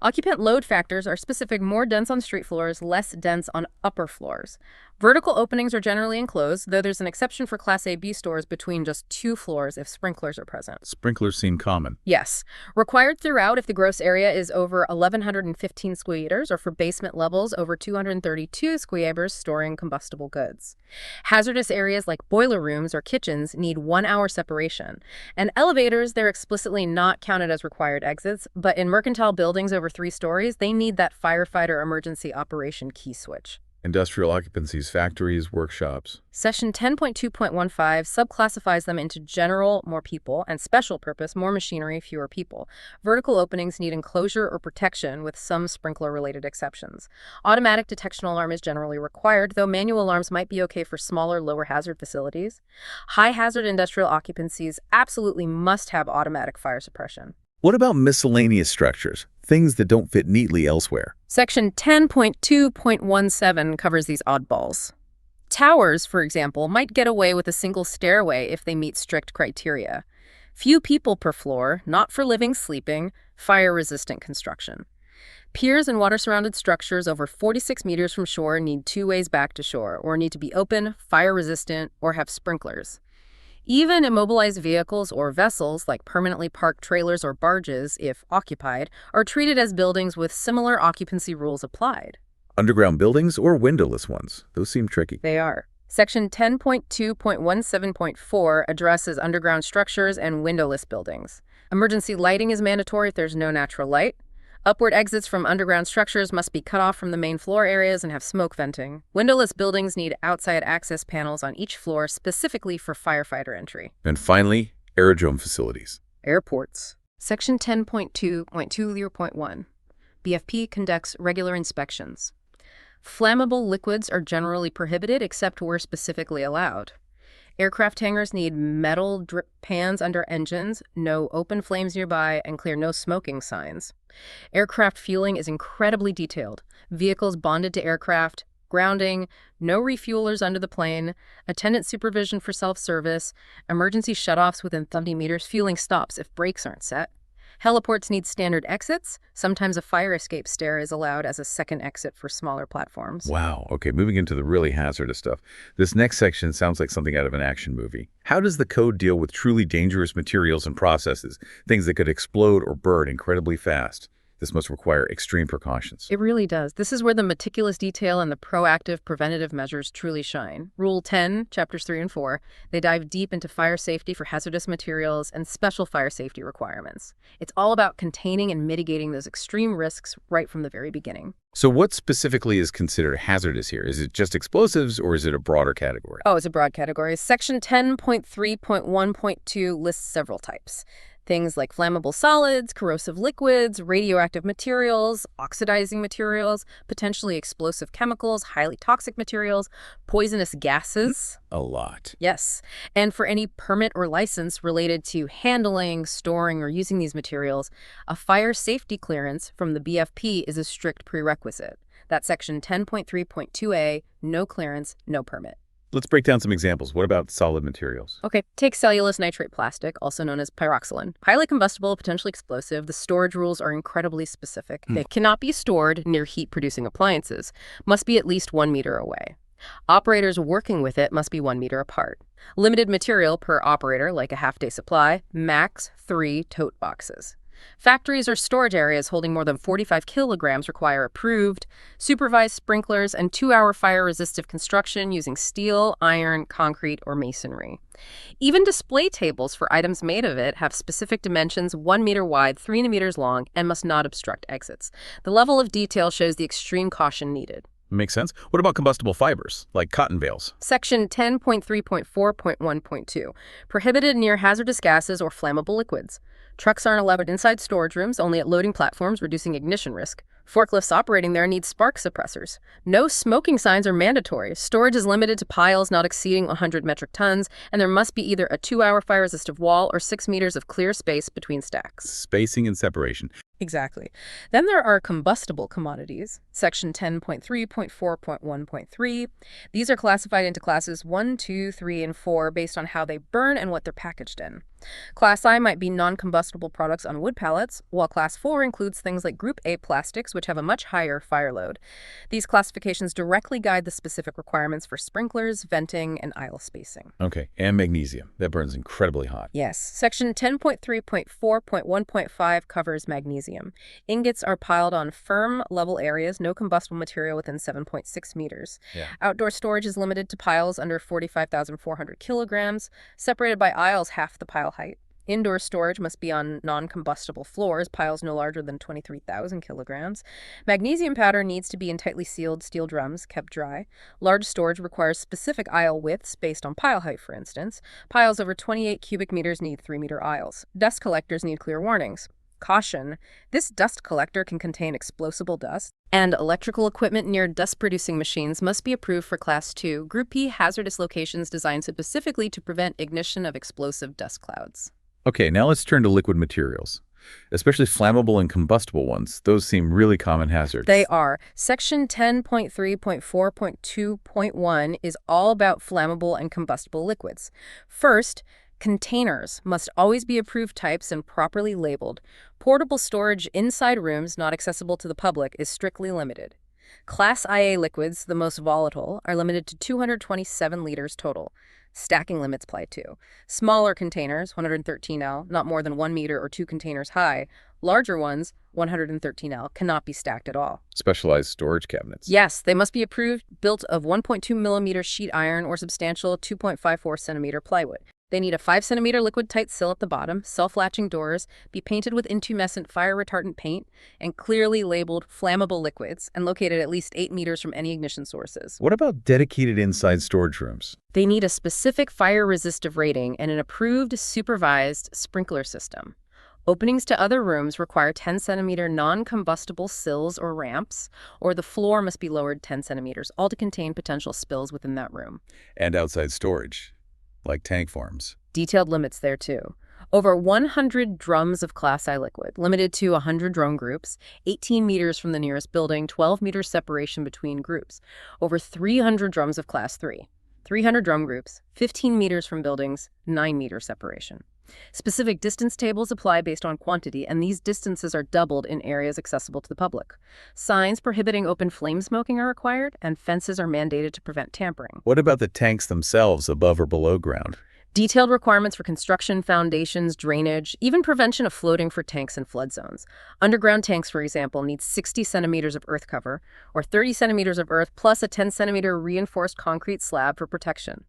Occupant load factors are specific, more dense on street floors, less dense on upper floors. Vertical openings are generally enclosed, though there's an exception for Class A-B stores between just 2 floors if sprinklers are present. Sprinklers seem common. Yes. Required throughout if the gross area is over 1,115 square meters or for basement levels over 232 square meters storing combustible goods. Hazardous areas like boiler rooms or kitchens need 1 hour separation. And elevators, they're explicitly not counted as required exits, but in mercantile buildings over 3 stories, they need that firefighter emergency operation key switch. Industrial occupancies, factories, workshops. Section 10.2.15 subclassifies them into general, more people, and special purpose, more machinery, fewer people. Vertical openings need enclosure or protection with some sprinkler-related exceptions. Automatic detection alarm is generally required, though manual alarms might be okay for smaller, lower hazard facilities. High hazard industrial occupancies absolutely must have automatic fire suppression. What about miscellaneous structures? Things that don't fit neatly elsewhere. Section 10.2.17 covers these oddballs. Towers, for example, might get away with a single stairway if they meet strict criteria. Few people per floor, not for living, sleeping, fire-resistant construction. Piers and water-surrounded structures over 46 meters from shore need 2 ways back to shore, or need to be open, fire-resistant, or have sprinklers. Even immobilized vehicles or vessels, like permanently parked trailers or barges, if occupied, are treated as buildings with similar occupancy rules applied. Underground buildings or windowless ones? Those seem tricky. They are. Section 10.2.17.4 addresses underground structures and windowless buildings. Emergency lighting is mandatory if there's no natural light. Upward exits from underground structures must be cut off from the main floor areas and have smoke venting. Windowless buildings need outside access panels on each floor specifically for firefighter entry. And finally, aerodrome facilities. Airports. Section 10.2.20.1. BFP conducts regular inspections. Flammable liquids are generally prohibited except where specifically allowed. Aircraft hangars need metal drip pans under engines, no open flames nearby, and clear no smoking signs. Aircraft fueling is incredibly detailed. Vehicles bonded to aircraft, grounding, no refuelers under the plane, attendant supervision for self-service, emergency shutoffs within 30 meters, fueling stops if brakes aren't set. Heliports need standard exits. Sometimes a fire escape stair is allowed as a second exit for smaller platforms. Wow. Okay, moving into the really hazardous stuff. This next section sounds like something out of an action movie. How does the code deal with truly dangerous materials and processes, things that could explode or burn incredibly fast? This must require extreme precautions. It really does. This is where the meticulous detail and the proactive preventative measures truly shine. Rule 10, chapters 3 and 4, they dive deep into fire safety for hazardous materials and special fire safety requirements. It's all about containing and mitigating those extreme risks right from the very beginning. So what specifically is considered hazardous here? Is it just explosives or is it a broader category? Oh, it's a broad category. Section 10.3.1.2 lists several types. Things like flammable solids, corrosive liquids, radioactive materials, oxidizing materials, potentially explosive chemicals, highly toxic materials, poisonous gases. A lot. Yes. And for any permit or license related to handling, storing, or using these materials, a fire safety clearance from the BFP is a strict prerequisite. That's section 10.3.2a, no clearance, no permit. Let's break down some examples. What about solid materials? Okay, take cellulose nitrate plastic, also known as pyroxylin. Highly combustible, potentially explosive. The storage rules are incredibly specific. They cannot be stored near heat-producing appliances. Must be at least 1 meter away. Operators working with it must be 1 meter apart. Limited material per operator, like a half-day supply, max 3 tote boxes. Factories or storage areas holding more than 45 kilograms require approved, supervised sprinklers and 2-hour fire-resistive construction using steel, iron, concrete, or masonry. Even display tables for items made of it have specific dimensions, 1 meter wide, 3 meters long, and must not obstruct exits. The level of detail shows the extreme caution needed. Makes sense. What about combustible fibers, like cotton bales? Section 10.3.4.1.2, prohibited near hazardous gases or flammable liquids. Trucks aren't allowed inside storage rooms, only at loading platforms, reducing ignition risk. Forklifts operating there need spark suppressors. No smoking signs are mandatory. Storage is limited to piles not exceeding 100 metric tons, and there must be either a 2-hour fire-resistive wall or 6 meters of clear space between stacks. Spacing and separation. Exactly. Then there are combustible commodities, section 10.3.4.1.3. These are classified into classes 1, 2, 3, and 4 based on how they burn and what they're packaged in. Class I might be non-combustible products on wood pallets, while Class 4 includes things like Group A plastics, which have a much higher fire load. These classifications directly guide the specific requirements for sprinklers, venting, and aisle spacing. Okay, and magnesium. That burns incredibly hot. Yes. Section 10.3.4.1.5 covers magnesium. Ingots are piled on firm, level areas, no combustible material within 7.6 meters. Yeah. Outdoor storage is limited to piles under 45,400 kilograms, separated by aisles half the pile height. Indoor storage must be on non-combustible floors, piles no larger than 23,000 kilograms. Magnesium powder needs to be in tightly sealed steel drums, kept dry. Large storage requires specific aisle widths based on pile height, for instance. Piles over 28 cubic meters need 3-meter aisles. Dust collectors need clear warnings. Caution, this dust collector can contain explosible dust, and electrical equipment near dust-producing machines must be approved for Class 2, Group P hazardous locations designed specifically to prevent ignition of explosive dust clouds. Okay, now let's turn to liquid materials, especially flammable and combustible ones. Those seem really common hazards. They are. Section 10.3.4.2.1 is all about flammable and combustible liquids. First, containers must always be approved types and properly labeled. Portable storage inside rooms not accessible to the public is strictly limited. Class IA liquids, the most volatile, are limited to 227 liters total. Stacking limits apply too. Smaller containers, 113L, not more than 1 meter or 2 containers high. Larger ones, 113L, cannot be stacked at all. Specialized storage cabinets. Yes, they must be approved, built of 1.2 millimeter sheet iron or substantial 2.54 centimeter plywood. They need a 5-centimeter liquid-tight sill at the bottom, self-latching doors, be painted with intumescent fire-retardant paint, and clearly labeled flammable liquids, and located at least 8 meters from any ignition sources. What about dedicated inside storage rooms? They need a specific fire-resistive rating and an approved, supervised sprinkler system. Openings to other rooms require 10-centimeter non-combustible sills or ramps, or the floor must be lowered 10 centimeters, all to contain potential spills within that room. And outside storage. like tank forms. Detailed limits there, too. Over 100 drums of Class I liquid, limited to 100 drum groups, 18 meters from the nearest building, 12 meters separation between groups. Over 300 drums of Class III, 300 drum groups, 15 meters from buildings, 9 meter separation. Specific distance tables apply based on quantity, and these distances are doubled in areas accessible to the public. Signs prohibiting open flame smoking are required, and fences are mandated to prevent tampering. What about the tanks themselves above or below ground? Detailed requirements for construction, foundations, drainage, even prevention of floating for tanks in flood zones. Underground tanks, for example, need 60 centimeters of earth cover, or 30 centimeters of earth plus a 10-centimeter reinforced concrete slab for protection.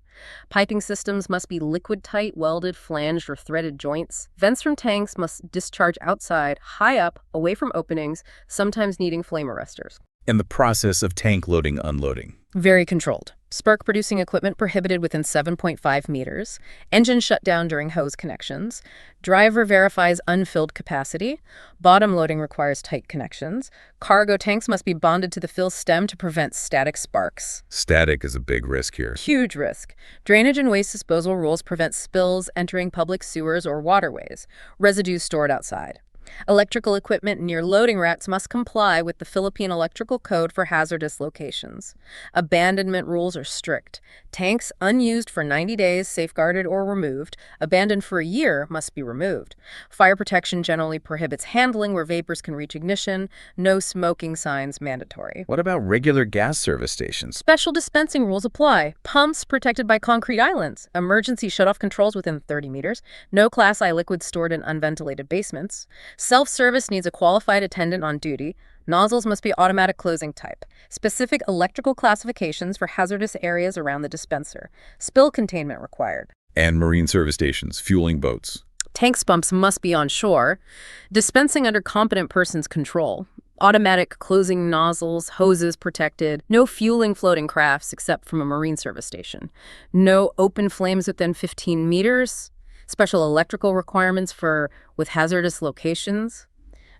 Piping systems must be liquid-tight, welded, flanged, or threaded joints. Vents from tanks must discharge outside, high up, away from openings, sometimes needing flame arresters. And the process of tank loading, unloading. Very controlled. Spark-producing equipment prohibited within 7.5 meters. Engine shut down during hose connections. Driver verifies unfilled capacity. Bottom loading requires tight connections. Cargo tanks must be bonded to the fill stem to prevent static sparks. Static is a big risk here. Huge risk. Drainage and waste disposal rules prevent spills entering public sewers or waterways. Residues stored outside. Electrical equipment near loading racks must comply with the Philippine Electrical Code for hazardous locations. Abandonment rules are strict. Tanks unused for 90 days, safeguarded or removed. Abandoned for a year must be removed. Fire protection generally prohibits handling where vapors can reach ignition. No smoking signs mandatory. What about regular gas service stations? Special dispensing rules apply. Pumps protected by concrete islands. Emergency shutoff controls within 30 meters. No Class I liquids stored in unventilated basements. Self-service needs a qualified attendant on duty. Nozzles must be automatic closing type. Specific electrical classifications for hazardous areas around the dispenser. Spill containment required. And marine service stations, fueling boats. Tanks pumps must be on shore. Dispensing under competent person's control. Automatic closing nozzles, hoses protected. No fueling floating crafts except from a marine service station. No open flames within 15 meters. Special electrical requirements with hazardous locations.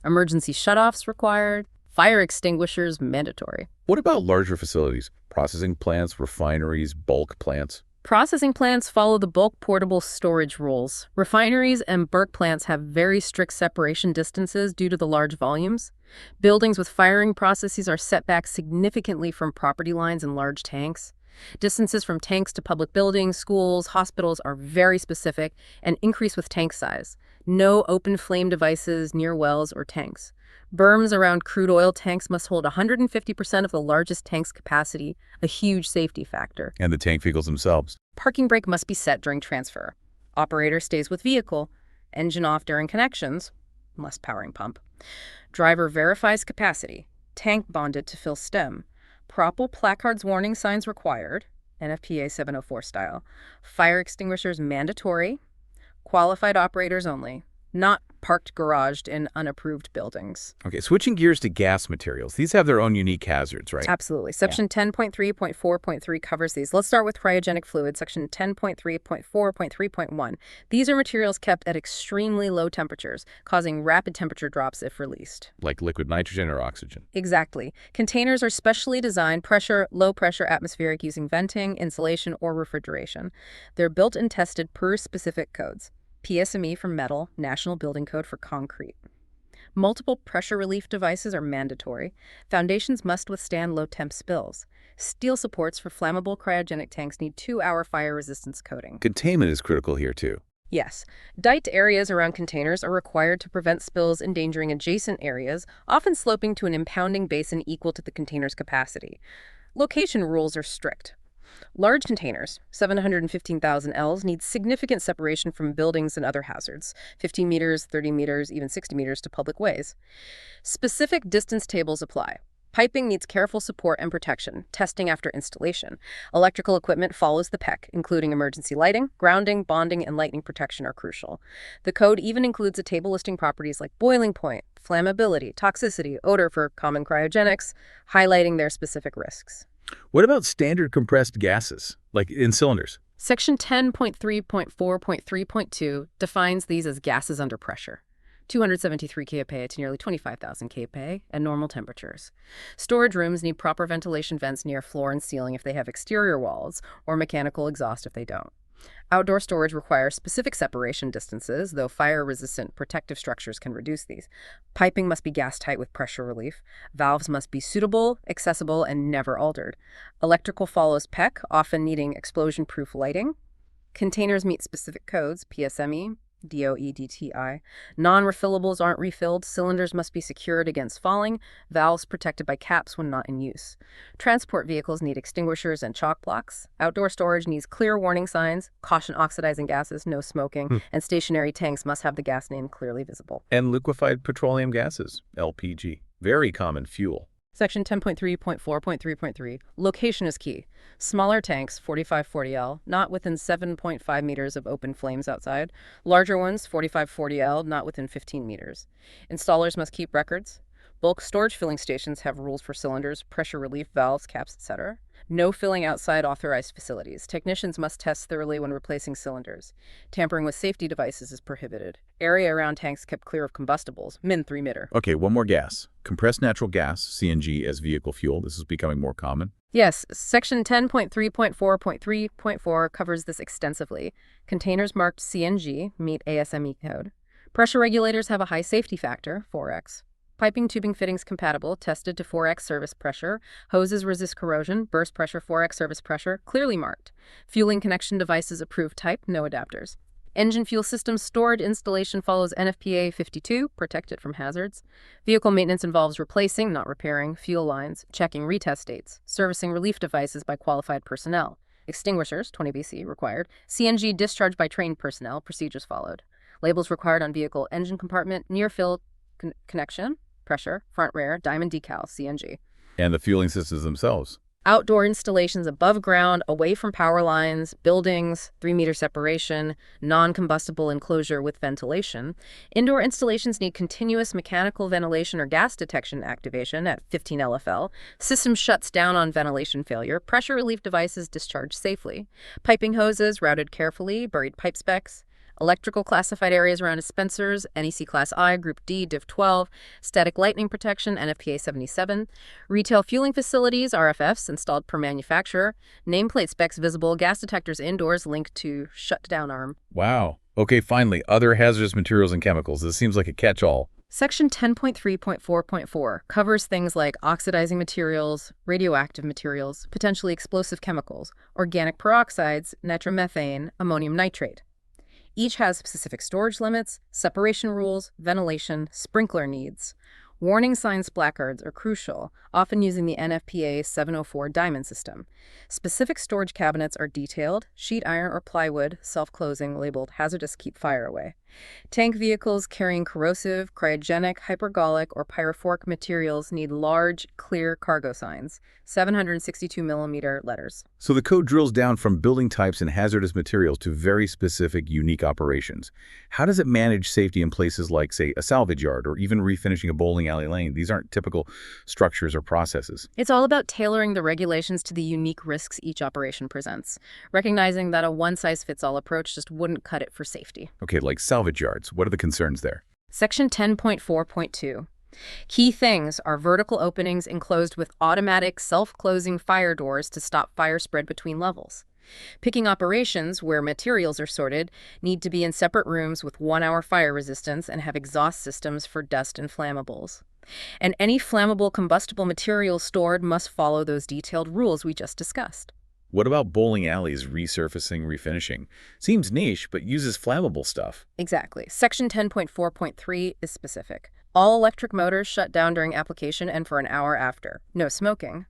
Emergency shutoffs required. Fire extinguishers mandatory. What about larger facilities? Processing plants, refineries, bulk plants? Processing plants follow the bulk portable storage rules. Refineries and bulk plants have very strict separation distances due to the large volumes. Buildings with firing processes are set back significantly from property lines and large tanks. Distances from tanks to public buildings, schools, hospitals are very specific and increase with tank size. No open flame devices near wells or tanks. Berms around crude oil tanks must hold 150% of the largest tank's capacity, a huge safety factor. And the tank vehicles themselves. Parking brake must be set during transfer. Operator stays with vehicle. Engine off during connections, unless powering pump. Driver verifies capacity. Tank bonded to fill stem. Proper placards warning signs required, NFPA 704 style. Fire extinguishers mandatory. Qualified operators only. Not parked garaged in unapproved buildings. Okay, switching gears to gas materials. These have their own unique hazards, right? Absolutely. Section 10.3.4.3 covers these. Let's start with cryogenic fluid, section 10.3.4.3.1. These are materials kept at extremely low temperatures, causing rapid temperature drops if released. Like liquid nitrogen or oxygen. Exactly. Containers are specially designed low pressure atmospheric using venting, insulation, or refrigeration. They're built and tested per specific codes. PSME for metal, National Building Code for concrete. Multiple pressure relief devices are mandatory. Foundations must withstand low-temp spills. Steel supports for flammable cryogenic tanks need 2-hour fire resistance coating. Containment is critical here, too. Yes. Diked areas around containers are required to prevent spills endangering adjacent areas, often sloping to an impounding basin equal to the container's capacity. Location rules are strict. Large containers, 715,000 Ls, need significant separation from buildings and other hazards, 15 meters, 30 meters, even 60 meters to public ways. Specific distance tables apply. Piping needs careful support and protection, testing after installation. Electrical equipment follows the PEC, including emergency lighting, grounding, bonding, and lightning protection are crucial. The code even includes a table listing properties like boiling point, flammability, toxicity, odor for common cryogenics, highlighting their specific risks. What about standard compressed gases, like in cylinders? Section 10.3.4.3.2 defines these as gases under pressure. 273 kPa to nearly 25,000 kPa at normal temperatures. Storage rooms need proper ventilation vents near floor and ceiling if they have exterior walls, or mechanical exhaust if they don't. Outdoor storage requires specific separation distances, though fire-resistant protective structures can reduce these. Piping must be gas-tight with pressure relief. Valves must be suitable, accessible, and never altered. Electrical follows PEC, often needing explosion-proof lighting. Containers meet specific codes, PSME, DOE-DTI. Non-refillables aren't refilled. Cylinders must be secured against falling. Valves protected by caps when not in use. Transport vehicles need extinguishers and chalk blocks. Outdoor storage needs clear warning signs, caution oxidizing gases, no smoking, and stationary tanks must have the gas name clearly visible. And liquefied petroleum gases, LPG, very common fuel. Section 10.3.4.3.3, location is key. Smaller tanks, 4540L, not within 7.5 meters of open flames outside. Larger ones, 4540L, not within 15 meters. Installers must keep records. Bulk storage filling stations have rules for cylinders, pressure relief valves, caps, etc. No filling outside authorized facilities. Technicians must test thoroughly when replacing cylinders. Tampering with safety devices is prohibited. Area around tanks kept clear of combustibles, min 3 meter. Okay, one more gas. Compressed natural gas, CNG, as vehicle fuel. This is becoming more common. Yes, Section 10.3.4.3.4 covers this extensively. Containers marked CNG meet ASME code. Pressure regulators have a high safety factor, 4x. Piping tubing fittings compatible, tested to 4x service pressure. Hoses resist corrosion, burst pressure 4x service pressure, clearly marked. Fueling connection devices approved type, no adapters. Engine fuel system stored installation follows NFPA 52, protected from hazards. Vehicle maintenance involves replacing, not repairing, fuel lines, checking retest dates, servicing relief devices by qualified personnel. Extinguishers, 20 BC, required. CNG discharged by trained personnel, procedures followed. Labels required on vehicle engine compartment, near fill connection, pressure, front rear, diamond decal, CNG. And the fueling systems themselves. Outdoor installations above ground, away from power lines, buildings, 3-meter separation, non-combustible enclosure with ventilation. Indoor installations need continuous mechanical ventilation or gas detection activation at 15 LFL. System shuts down on ventilation failure. Pressure relief devices discharge safely. Piping hoses routed carefully, buried pipe specs. Electrical classified areas around dispensers, NEC Class I, Group D, Div 12, static lightning protection, NFPA 77, retail fueling facilities, RFFs, installed per manufacturer, nameplate specs visible, gas detectors indoors linked to shutdown arm. Wow. Okay, finally, other hazardous materials and chemicals. This seems like a catch-all. Section 10.3.4.4 covers things like oxidizing materials, radioactive materials, potentially explosive chemicals, organic peroxides, nitromethane, ammonium nitrate. Each has specific storage limits, separation rules, ventilation, sprinkler needs. Warning signs placards are crucial, often using the NFPA 704 diamond system. Specific storage cabinets are detailed, sheet iron or plywood, self-closing, labeled hazardous, keep fire away. Tank vehicles carrying corrosive, cryogenic, hypergolic, or pyrophoric materials need large, clear cargo signs, 762mm letters. So the code drills down from building types and hazardous materials to very specific, unique operations. How does it manage safety in places like, say, a salvage yard or even refinishing a bowling alley lane? These aren't typical structures or processes. It's all about tailoring the regulations to the unique risks each operation presents, recognizing that a one-size-fits-all approach just wouldn't cut it for safety. Okay, like salvage yards. What are the concerns there? Section 10.4.2. Key things are vertical openings enclosed with automatic self-closing fire doors to stop fire spread between levels. Picking operations, where materials are sorted, need to be in separate rooms with 1-hour fire resistance and have exhaust systems for dust and flammables. And any flammable combustible material stored must follow those detailed rules we just discussed. What about bowling alleys, resurfacing, refinishing? Seems niche, but uses flammable stuff. Exactly. Section 10.4.3 is specific. All electric motors shut down during application and for an hour after. No smoking.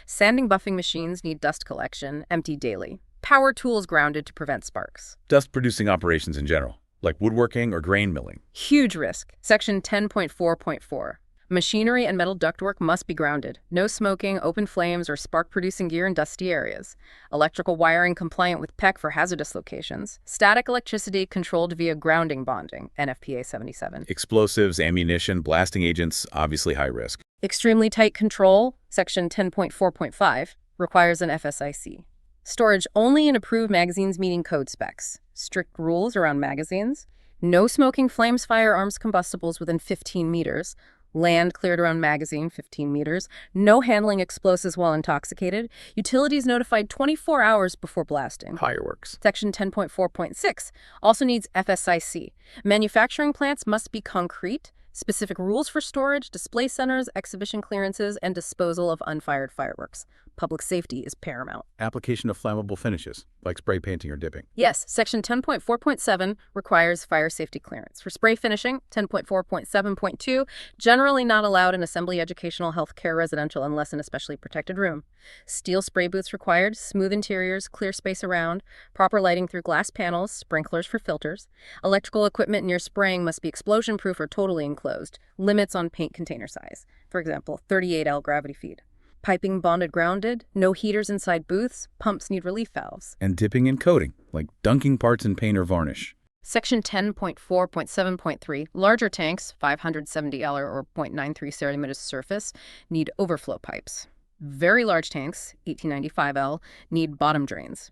Sanding buffing machines need dust collection, emptied daily. Power tools grounded to prevent sparks. Dust-producing operations in general, like woodworking or grain milling. Huge risk. Section 10.4.4. Machinery and metal ductwork must be grounded. No smoking, open flames, or spark-producing gear in dusty areas. Electrical wiring compliant with PEC for hazardous locations. Static electricity controlled via grounding bonding, NFPA 77. Explosives, ammunition, blasting agents, obviously high risk. Extremely tight control, Section 10.4.5, requires an FSIC. Storage only in approved magazines meeting code specs. Strict rules around magazines. No smoking flames, firearms, combustibles within 15 meters. Land cleared around magazine, 15 meters. No handling explosives while intoxicated. Utilities notified 24 hours before blasting. Fireworks. Section 10.4.6 also needs FSIC. Manufacturing plants must be concrete. Specific rules for storage, display centers, exhibition clearances, and disposal of unfired fireworks. Public safety is paramount. Application of flammable finishes, like spray painting or dipping. Yes, Section 10.4.7 requires fire safety clearance. For spray finishing, 10.4.7.2, generally not allowed in assembly, educational, healthcare, residential, unless in a specially protected room. Steel spray booths required, smooth interiors, clear space around, proper lighting through glass panels, sprinklers for filters. Electrical equipment near spraying must be explosion-proof or totally enclosed. Limits on paint container size. For example, 38L gravity feed. Piping bonded grounded, no heaters inside booths, pumps need relief valves. And dipping and coating, like dunking parts in paint or varnish. Section 10.4.7.3, larger tanks, 570L or 0.93 centimeters surface, need overflow pipes. Very large tanks, 1895L, need bottom drains.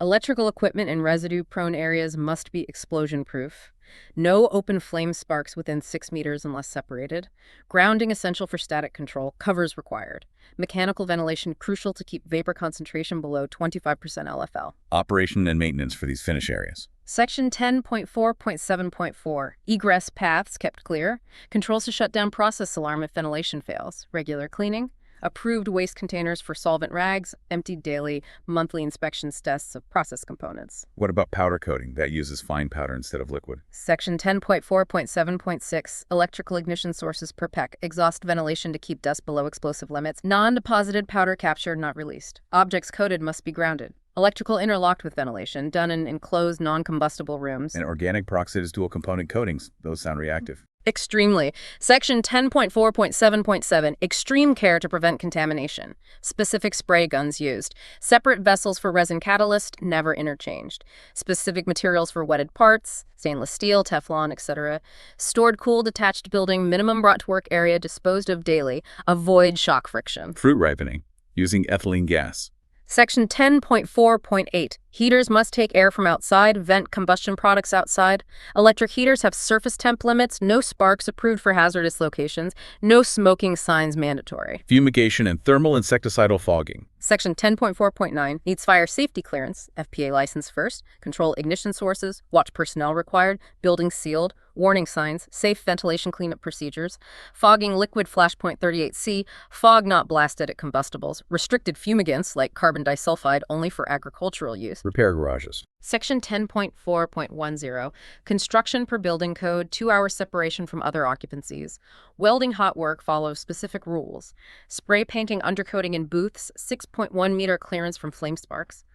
Electrical equipment in residue-prone areas must be explosion-proof. No open flame sparks within 6 meters unless separated. Grounding essential for static control. Covers required. Mechanical ventilation crucial to keep vapor concentration below 25% LFL. Operation and maintenance for these finish areas. Section 10.4.7.4. Egress paths kept clear. Controls to shut down process alarm if ventilation fails. Regular cleaning. Approved waste containers for solvent rags, emptied daily, monthly inspections tests of process components. What about powder coating? That uses fine powder instead of liquid. Section 10.4.7.6, electrical ignition sources per PEC, exhaust ventilation to keep dust below explosive limits, non-deposited powder captured, not released. Objects coated must be grounded. Electrical interlocked with ventilation, done in enclosed, non-combustible rooms. And organic peroxide dual component coatings. Those sound reactive. Extremely. Section 10.4.7.7, extreme care to prevent contamination. Specific spray guns used. Separate vessels for resin catalyst, never interchanged. Specific materials for wetted parts, stainless steel, Teflon, etc. Stored cool, detached building, minimum brought to work area, disposed of daily. Avoid shock friction. Fruit ripening, using ethylene gas. Section 10.4.8, heaters must take air from outside, vent combustion products outside. Electric heaters have surface temp limits, no sparks approved for hazardous locations, no smoking signs mandatory. Fumigation and thermal insecticidal fogging. Section 10.4.9 needs fire safety clearance, FPA license first, control ignition sources, watch personnel required, building sealed, warning signs, safe ventilation cleanup procedures, fogging liquid flashpoint 38C, fog not blasted at combustibles, restricted fumigants like carbon disulfide only for agricultural use. Repair garages. Section 10.4.10, construction per building code, 2-hour separation from other occupancies. Welding hot work follows specific rules. Spray painting undercoating in booths, 6.1 meter clearance from flame sparks.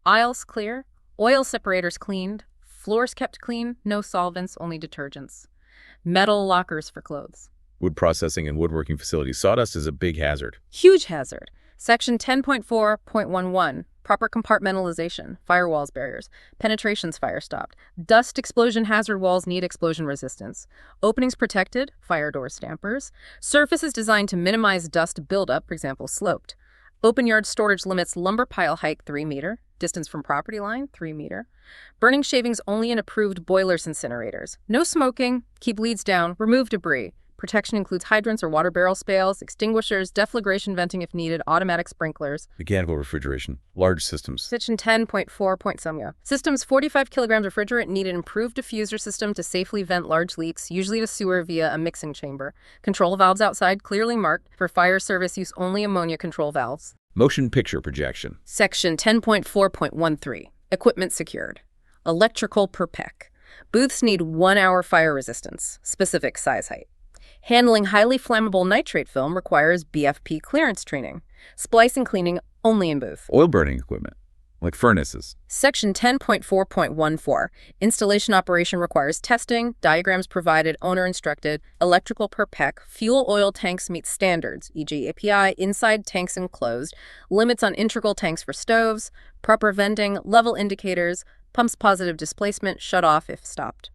Aisles clear, oil separators cleaned, floors kept clean, no solvents, only detergents. Metal lockers for clothes. Wood processing and woodworking facilities. Sawdust is a big hazard. Huge hazard. Section 10.4.11, proper compartmentalization, firewalls barriers, penetrations fire stopped. Dust explosion hazard walls need explosion resistance. Openings protected, fire door stampers. Surfaces designed to minimize dust buildup, for example, sloped. Open yard storage limits lumber pile height 3 meter, distance from property line 3 meter. Burning shavings only in approved boilers incinerators. No smoking, keep leads down, remove debris. Protection includes hydrants or water barrel spales, extinguishers, deflagration venting if needed, automatic sprinklers. Mechanical refrigeration. Large systems. Section 10.4.some. Systems 45 kilograms refrigerant need an improved diffuser system to safely vent large leaks, usually to sewer via a mixing chamber. Control valves outside clearly marked. For fire service use only ammonia control valves. Motion picture projection. Section 10.4.13. Equipment secured. Electrical per PEC. Booths need 1-hour fire resistance. Specific size height. Handling highly flammable nitrate film requires BFP clearance training. Splice and cleaning only in booth. Oil burning equipment, like furnaces. Section 10.4.14. Installation operation requires testing, diagrams provided, owner instructed, electrical per PEC, fuel oil tanks meet standards, e.g. API, inside tanks enclosed, limits on integral tanks for stoves, proper venting, level indicators, pumps positive displacement, shut off if stopped.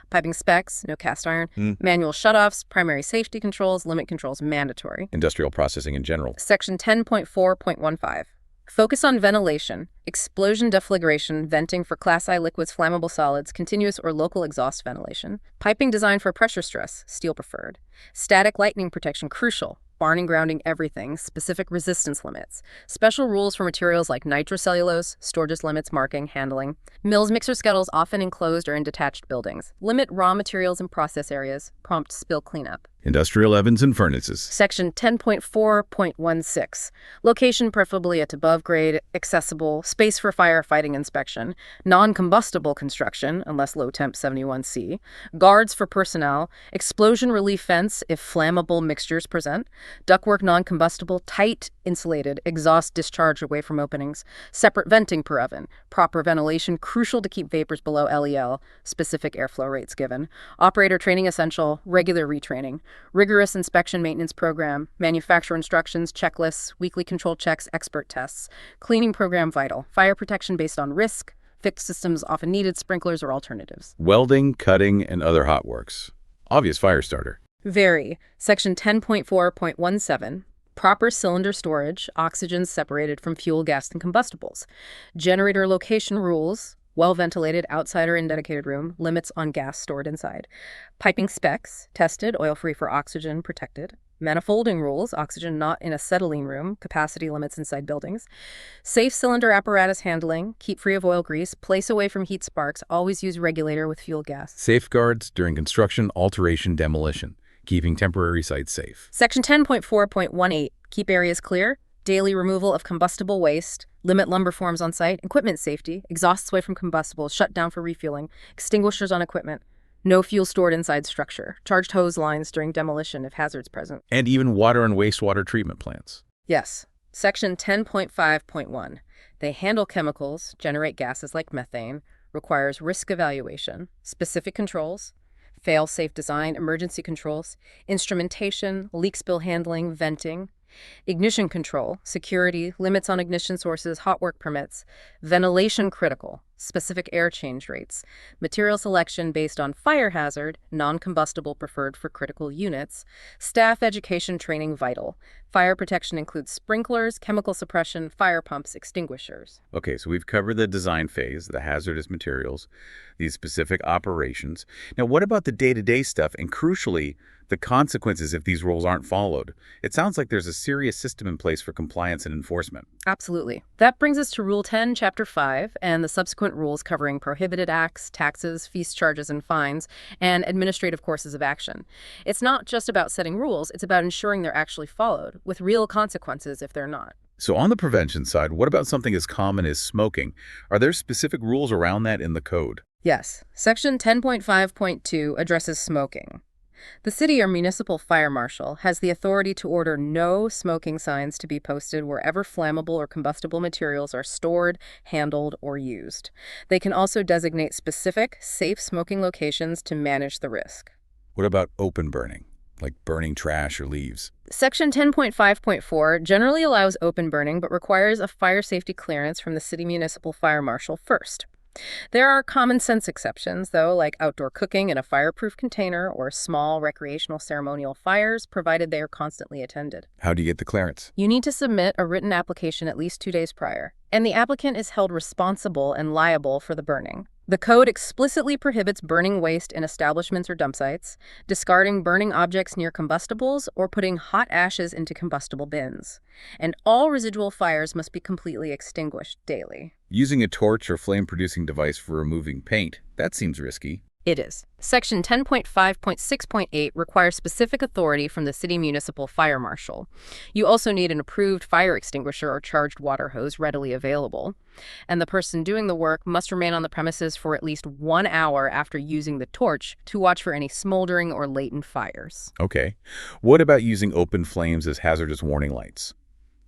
Piping specs, no cast iron, manual shutoffs, primary safety controls, limit controls mandatory. Industrial processing in general. Section 10.4.15. Focus on ventilation. explosion deflagration, venting for Class I liquids, flammable solids, continuous or local exhaust ventilation, piping designed for pressure stress, steel preferred, static lightning protection, crucial, barning, grounding, everything, specific resistance limits, special rules for materials like nitrocellulose, storage limits, marking, handling, mills, mixer skettles often enclosed or in detached buildings, limit raw materials in process areas, prompt spill cleanup. Industrial ovens and furnaces. Section 10.4.16. Location preferably at above grade, accessible, space for firefighting inspection, non-combustible construction, unless low temp 71C, guards for personnel, explosion relief fence if flammable mixtures present, ductwork non-combustible, tight, insulated, exhaust discharge away from openings, separate venting per oven, proper ventilation, crucial to keep vapors below LEL, specific airflow rates given, operator training essential, regular retraining, rigorous inspection maintenance program, manufacturer instructions, checklists, weekly control checks, expert tests, cleaning program vital, fire protection based on risk, fixed systems often needed, sprinklers or alternatives. Welding, cutting, and other hot works. Obvious fire starter. Vary. Section 10.4.17. Proper cylinder storage, oxygen separated from fuel, gas, and combustibles. Generator location rules, well-ventilated outside or in dedicated room, limits on gas stored inside. Piping specs, tested, oil-free for oxygen, protected. Manifolding rules, oxygen not in acetylene room, capacity limits inside buildings. Safe cylinder apparatus handling, keep free of oil grease, place away from heat sparks, always use regulator with fuel gas. Safeguards during construction, alteration, demolition, keeping temporary sites safe. Section 10.4.18, keep areas clear. Daily removal of combustible waste, limit lumber forms on site, equipment safety, exhausts away from combustibles, shut down for refueling, extinguishers on equipment, no fuel stored inside structure, charged hose lines during demolition if hazards present. And even water and wastewater treatment plants. Yes. Section 10.5.1, they handle chemicals, generate gases like methane, requires risk evaluation, specific controls, fail-safe design, emergency controls, instrumentation, leak spill handling, venting, ignition control, security, limits on ignition sources, hot work permits, ventilation critical, specific air change rates, material selection based on fire hazard, non-combustible preferred for critical units, staff education training vital. Fire protection includes sprinklers, chemical suppression, fire pumps, extinguishers. Okay, so we've covered the design phase, the hazardous materials, these specific operations. Now, what about the day-to-day stuff and, crucially, the consequences if these rules aren't followed? It sounds like there's a serious system in place for compliance and enforcement. Absolutely. That brings us to Rule 10, Chapter 5, and the subsequent rules covering prohibited acts, taxes, fees, charges, and fines, and administrative courses of action. It's not just about setting rules, it's about ensuring they're actually followed, with real consequences if they're not. So on the prevention side, what about something as common as smoking? Are there specific rules around that in the code? Yes. Section 10.5.2 addresses smoking. The city or municipal fire marshal has the authority to order no smoking signs to be posted wherever flammable or combustible materials are stored, handled, or used. They can also designate specific, safe smoking locations to manage the risk. What about open burning, like burning trash or leaves? Section 10.5.4 generally allows open burning but requires a fire safety clearance from the city municipal fire marshal first. There are common sense exceptions, though, like outdoor cooking in a fireproof container or small recreational ceremonial fires, provided they are constantly attended. How do you get the clearance? You need to submit a written application at least 2 days prior, and the applicant is held responsible and liable for the burning. The code explicitly prohibits burning waste in establishments or dump sites, discarding burning objects near combustibles, or putting hot ashes into combustible bins. And all residual fires must be completely extinguished daily. Using a torch or flame-producing device for removing paint, that seems risky. It is. Section 10.5.6.8 requires specific authority from the city municipal fire marshal. You also need an approved fire extinguisher or charged water hose readily available. And the person doing the work must remain on the premises for at least 1 hour after using the torch to watch for any smoldering or latent fires. Okay. What about using open flames as hazardous warning lights,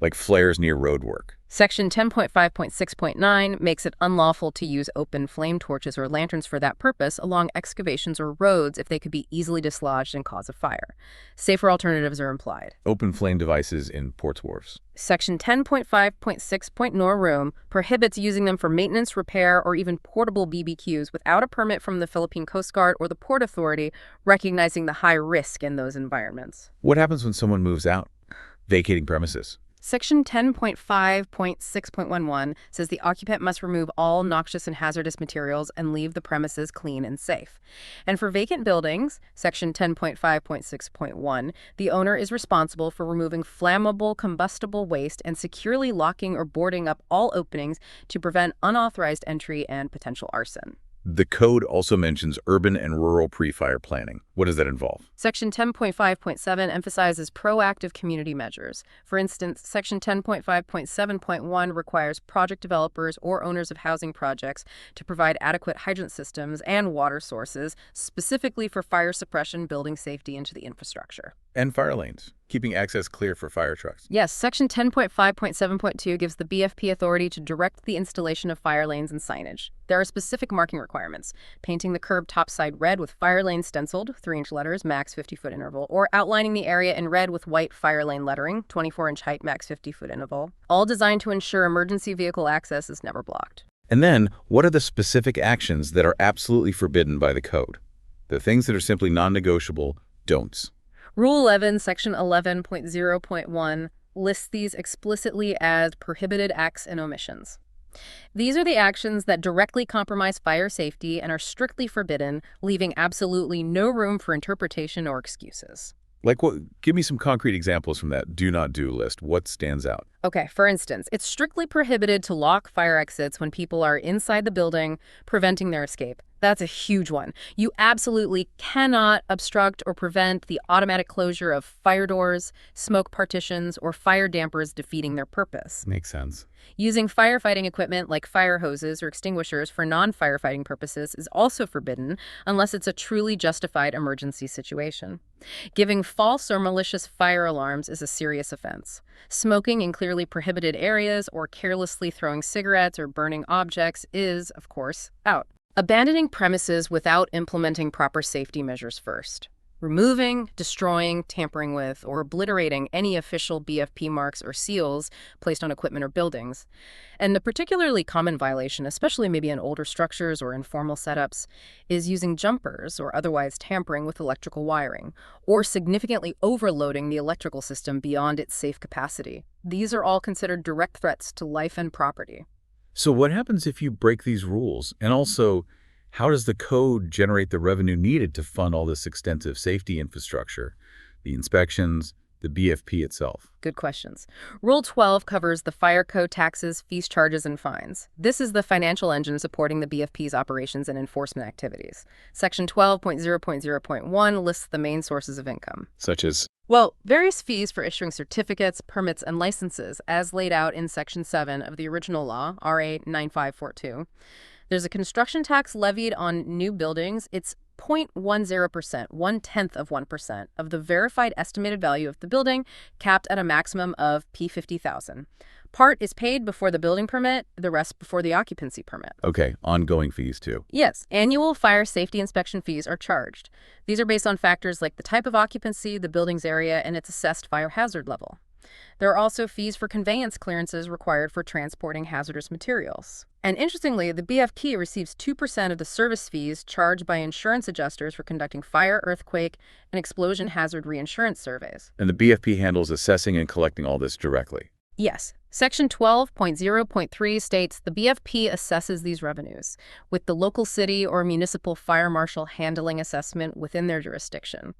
like flares near roadwork? Section 10.5.6.9 makes it unlawful to use open flame torches or lanterns for that purpose along excavations or roads if they could be easily dislodged and cause a fire. Safer alternatives are implied. Open flame devices in ports wharfs. Section 10.5.6.0 room prohibits using them for maintenance, repair, or even portable BBQs without a permit from the Philippine Coast Guard or the Port Authority, recognizing the high risk in those environments. What happens when someone moves out, vacating premises? Section 10.5.6.11 says the occupant must remove all noxious and hazardous materials and leave the premises clean and safe. And for vacant buildings, Section 10.5.6.1, the owner is responsible for removing flammable combustible waste and securely locking or boarding up all openings to prevent unauthorized entry and potential arson. The code also mentions urban and rural pre-fire planning. What does that involve? Section 10.5.7 emphasizes proactive community measures. For instance, Section 10.5.7.1 requires project developers or owners of housing projects to provide adequate hydrant systems and water sources, specifically for fire suppression, building safety into the infrastructure. And fire lanes, keeping access clear for fire trucks. Yes, Section 10.5.7.2 gives the BFP authority to direct the installation of fire lanes and signage. There are specific marking requirements: painting the curb topside red with fire lane stenciled, 3-inch letters, max 50-foot interval, or outlining the area in red with white fire lane lettering, 24-inch height, max 50-foot interval, all designed to ensure emergency vehicle access is never blocked. And then, what are the specific actions that are absolutely forbidden by the code? The things that are simply non-negotiable don'ts. Rule 11, Section 11.0.1 lists these explicitly as prohibited acts and omissions. These are the actions that directly compromise fire safety and are strictly forbidden, leaving absolutely no room for interpretation or excuses. Like what? Give me some concrete examples from that do not do list. What stands out? Okay, for instance, it's strictly prohibited to lock fire exits when people are inside the building, preventing their escape. That's a huge one. You absolutely cannot obstruct or prevent the automatic closure of fire doors, smoke partitions, or fire dampers, defeating their purpose. Makes sense. Using firefighting equipment like fire hoses or extinguishers for non-firefighting purposes is also forbidden unless it's a truly justified emergency situation. Giving false or malicious fire alarms is a serious offense. Smoking in clearly prohibited areas or carelessly throwing cigarettes or burning objects is, of course, out. Abandoning premises without implementing proper safety measures first. Removing, destroying, tampering with, or obliterating any official BFP marks or seals placed on equipment or buildings. And a particularly common violation, especially maybe in older structures or informal setups, is using jumpers or otherwise tampering with electrical wiring, or significantly overloading the electrical system beyond its safe capacity. These are all considered direct threats to life and property. So what happens if you break these rules? And also, how does the code generate the revenue needed to fund all this extensive safety infrastructure, the inspections, the BFP itself? Good questions. Rule 12 covers the fire code taxes, fees, charges, and fines. This is the financial engine supporting the BFP's operations and enforcement activities. Section 12.0.0.1 lists the main sources of income. Such as? Well, various fees for issuing certificates, permits, and licenses, as laid out in Section 7 of the original law, RA 9542. There's a construction tax levied on new buildings. It's 0.10%, 0.1% of the verified estimated value of the building, capped at a maximum of P50,000. Part is paid before the building permit, the rest before the occupancy permit. Okay, ongoing fees too. Yes, annual fire safety inspection fees are charged. These are based on factors like the type of occupancy, the building's area, and its assessed fire hazard level. There are also fees for conveyance clearances required for transporting hazardous materials. And interestingly, the BFP receives 2% of the service fees charged by insurance adjusters for conducting fire, earthquake, and explosion hazard reinsurance surveys. And the BFP handles assessing and collecting all this directly. Yes. Section 12.0.3 states the BFP assesses these revenues, with the local city or municipal fire marshal handling assessment within their jurisdiction.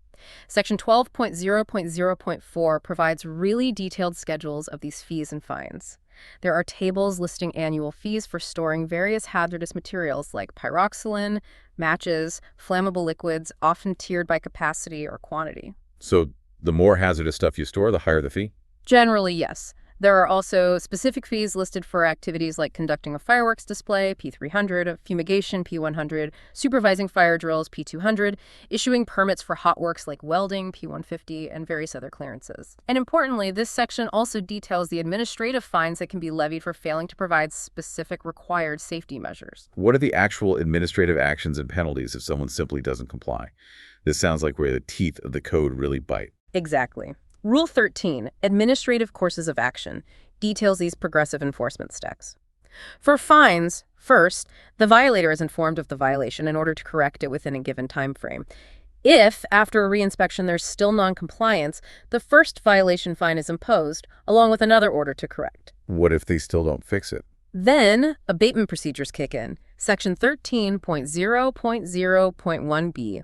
Section 12.0.0.4 provides really detailed schedules of these fees and fines. There are tables listing annual fees for storing various hazardous materials like pyroxylin, matches, flammable liquids, often tiered by capacity or quantity. So the more hazardous stuff you store, the higher the fee? Generally, yes. There are also specific fees listed for activities like conducting a fireworks display, P300, fumigation, P100, supervising fire drills, P200, issuing permits for hot works like welding, P150, and various other clearances. And importantly, this section also details the administrative fines that can be levied for failing to provide specific required safety measures. What are the actual administrative actions and penalties if someone simply doesn't comply? This sounds like where the teeth of the code really bite. Exactly. Rule 13, Administrative Courses of Action, details these progressive enforcement steps. For fines, first, the violator is informed of the violation in order to correct it within a given time frame. If, after a reinspection, there's still noncompliance, the first violation fine is imposed, along with another order to correct. What if they still don't fix it? Then, abatement procedures kick in. Section 13.0.0.1b.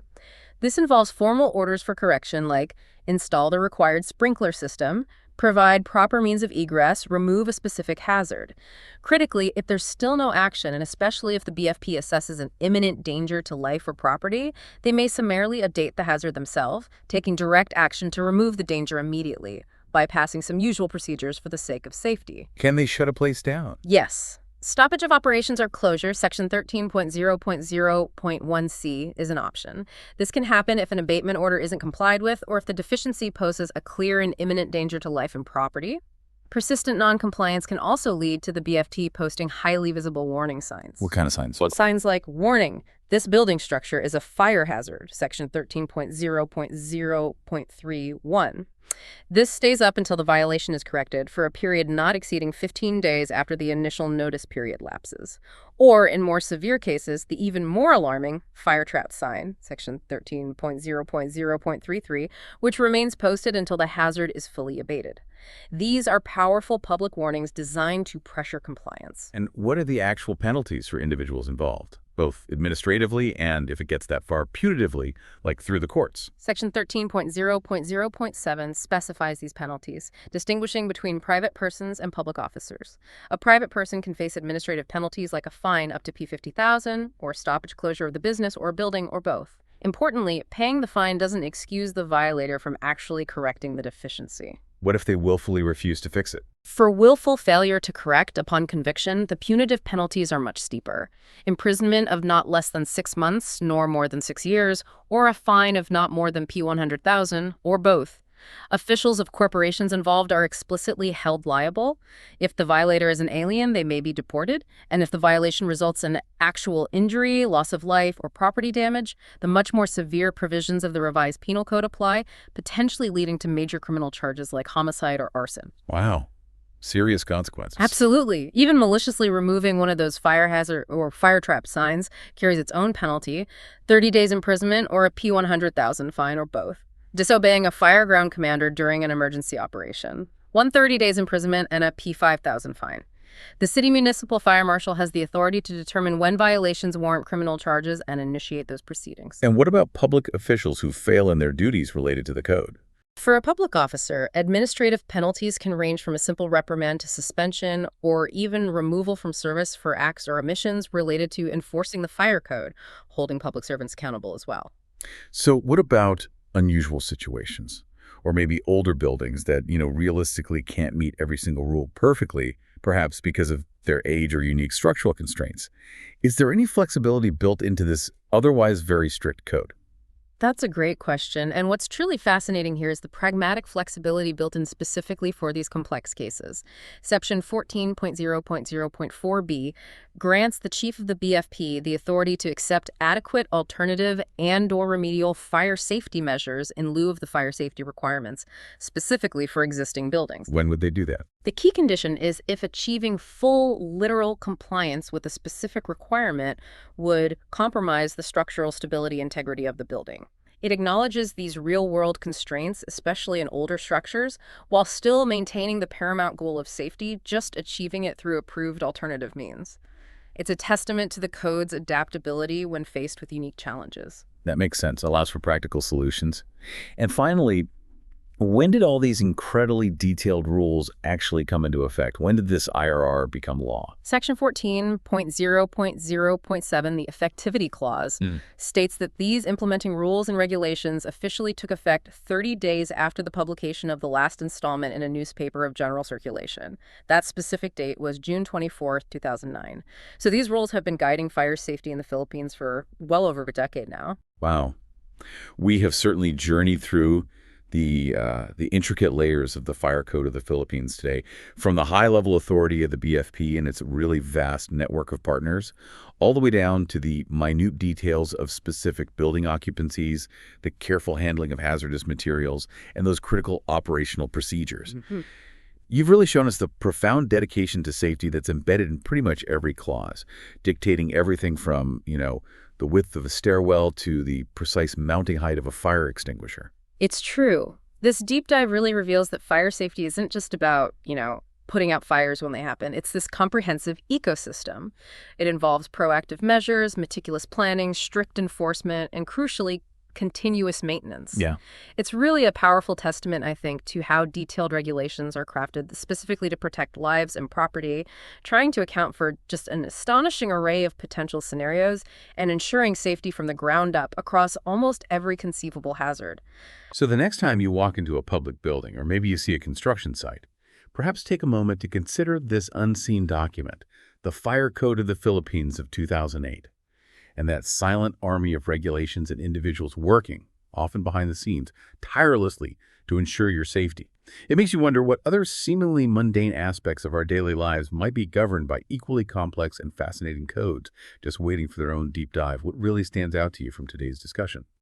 This involves formal orders for correction like install the required sprinkler system, provide proper means of egress, remove a specific hazard. Critically, if there's still no action, and especially if the BFP assesses an imminent danger to life or property, they may summarily abate the hazard themselves, taking direct action to remove the danger immediately, bypassing some usual procedures for the sake of safety. Can they shut a place down? Yes. Stoppage of operations or closure, section 13.0.0.1c, is an option. This can happen if an abatement order isn't complied with or if the deficiency poses a clear and imminent danger to life and property. Persistent noncompliance can also lead to the BFT posting highly visible warning signs. What kind of signs? Signs like, warning, this building structure is a fire hazard, section 13.0.0.31. This stays up until the violation is corrected for a period not exceeding 15 days after the initial notice period lapses. Or, in more severe cases, the even more alarming fire trap sign, section 13.0.0.33, which remains posted until the hazard is fully abated. These are powerful public warnings designed to pressure compliance. And what are the actual penalties for individuals involved, both administratively and, if it gets that far, putatively, like through the courts? Section 13.0.0.7 specifies these penalties, distinguishing between private persons and public officers. A private person can face administrative penalties like a fine up to P50,000 or stoppage closure of the business or building or both. Importantly, paying the fine doesn't excuse the violator from actually correcting the deficiency. What if they willfully refuse to fix it? For willful failure to correct upon conviction, the punitive penalties are much steeper. Imprisonment of not less than 6 months, nor more than 6 years, or a fine of not more than P100,000, or both. Officials of corporations involved are explicitly held liable. If the violator is an alien, they may be deported. And if the violation results in actual injury, loss of life, or property damage, the much more severe provisions of the revised penal code apply, potentially leading to major criminal charges like homicide or arson. Wow. Serious consequences. Absolutely. Even maliciously removing one of those fire hazard or fire trap signs carries its own penalty, 30 days imprisonment or a P100,000 fine or both. Disobeying a fireground commander during an emergency operation, 130 days imprisonment and a P5,000 fine. The city municipal fire marshal has the authority to determine when violations warrant criminal charges and initiate those proceedings. And what about public officials who fail in their duties related to the code? For a public officer, administrative penalties can range from a simple reprimand to suspension or even removal from service for acts or omissions related to enforcing the fire code, holding public servants accountable as well. So what about unusual situations, or maybe older buildings that, realistically can't meet every single rule perfectly, perhaps because of their age or unique structural constraints? Is there any flexibility built into this otherwise very strict code? That's a great question, and what's truly fascinating here is the pragmatic flexibility built in specifically for these complex cases. Section 14.0.0.4b grants the chief of the BFP the authority to accept adequate alternative and/or remedial fire safety measures in lieu of the fire safety requirements, specifically for existing buildings. When would they do that? The key condition is if achieving full literal compliance with a specific requirement would compromise the structural stability and integrity of the building. It acknowledges these real-world constraints, especially in older structures, while still maintaining the paramount goal of safety, just achieving it through approved alternative means. It's a testament to the code's adaptability when faced with unique challenges. That makes sense. Allows for practical solutions. And finally, when did all these incredibly detailed rules actually come into effect? When did this IRR become law? Section 14.0.0.7, the Effectivity Clause, states that these implementing rules and regulations officially took effect 30 days after the publication of the last installment in a newspaper of general circulation. That specific date was June 24, 2009. So these rules have been guiding fire safety in the Philippines for well over a decade now. Wow. We have certainly journeyed through the intricate layers of the fire code of the Philippines today, from the high-level authority of the BFP and its really vast network of partners, all the way down to the minute details of specific building occupancies, the careful handling of hazardous materials, and those critical operational procedures. You've really shown us the profound dedication to safety that's embedded in pretty much every clause, dictating everything from, the the width of a stairwell to the precise mounting height of a fire extinguisher. It's true. This deep dive really reveals that fire safety isn't just about, putting out fires when they happen. It's this comprehensive ecosystem. It involves proactive measures, meticulous planning, strict enforcement, and crucially, continuous maintenance. Yeah. It's really a powerful testament, I think, to how detailed regulations are crafted specifically to protect lives and property, trying to account for just an astonishing array of potential scenarios and ensuring safety from the ground up across almost every conceivable hazard. So the next time you walk into a public building, or maybe you see a construction site, perhaps take a moment to consider this unseen document, the Fire Code of the Philippines of 2008, and that silent army of regulations and individuals working, often behind the scenes, tirelessly to ensure your safety. It makes you wonder what other seemingly mundane aspects of our daily lives might be governed by equally complex and fascinating codes, just waiting for their own deep dive. What really stands out to you from today's discussion?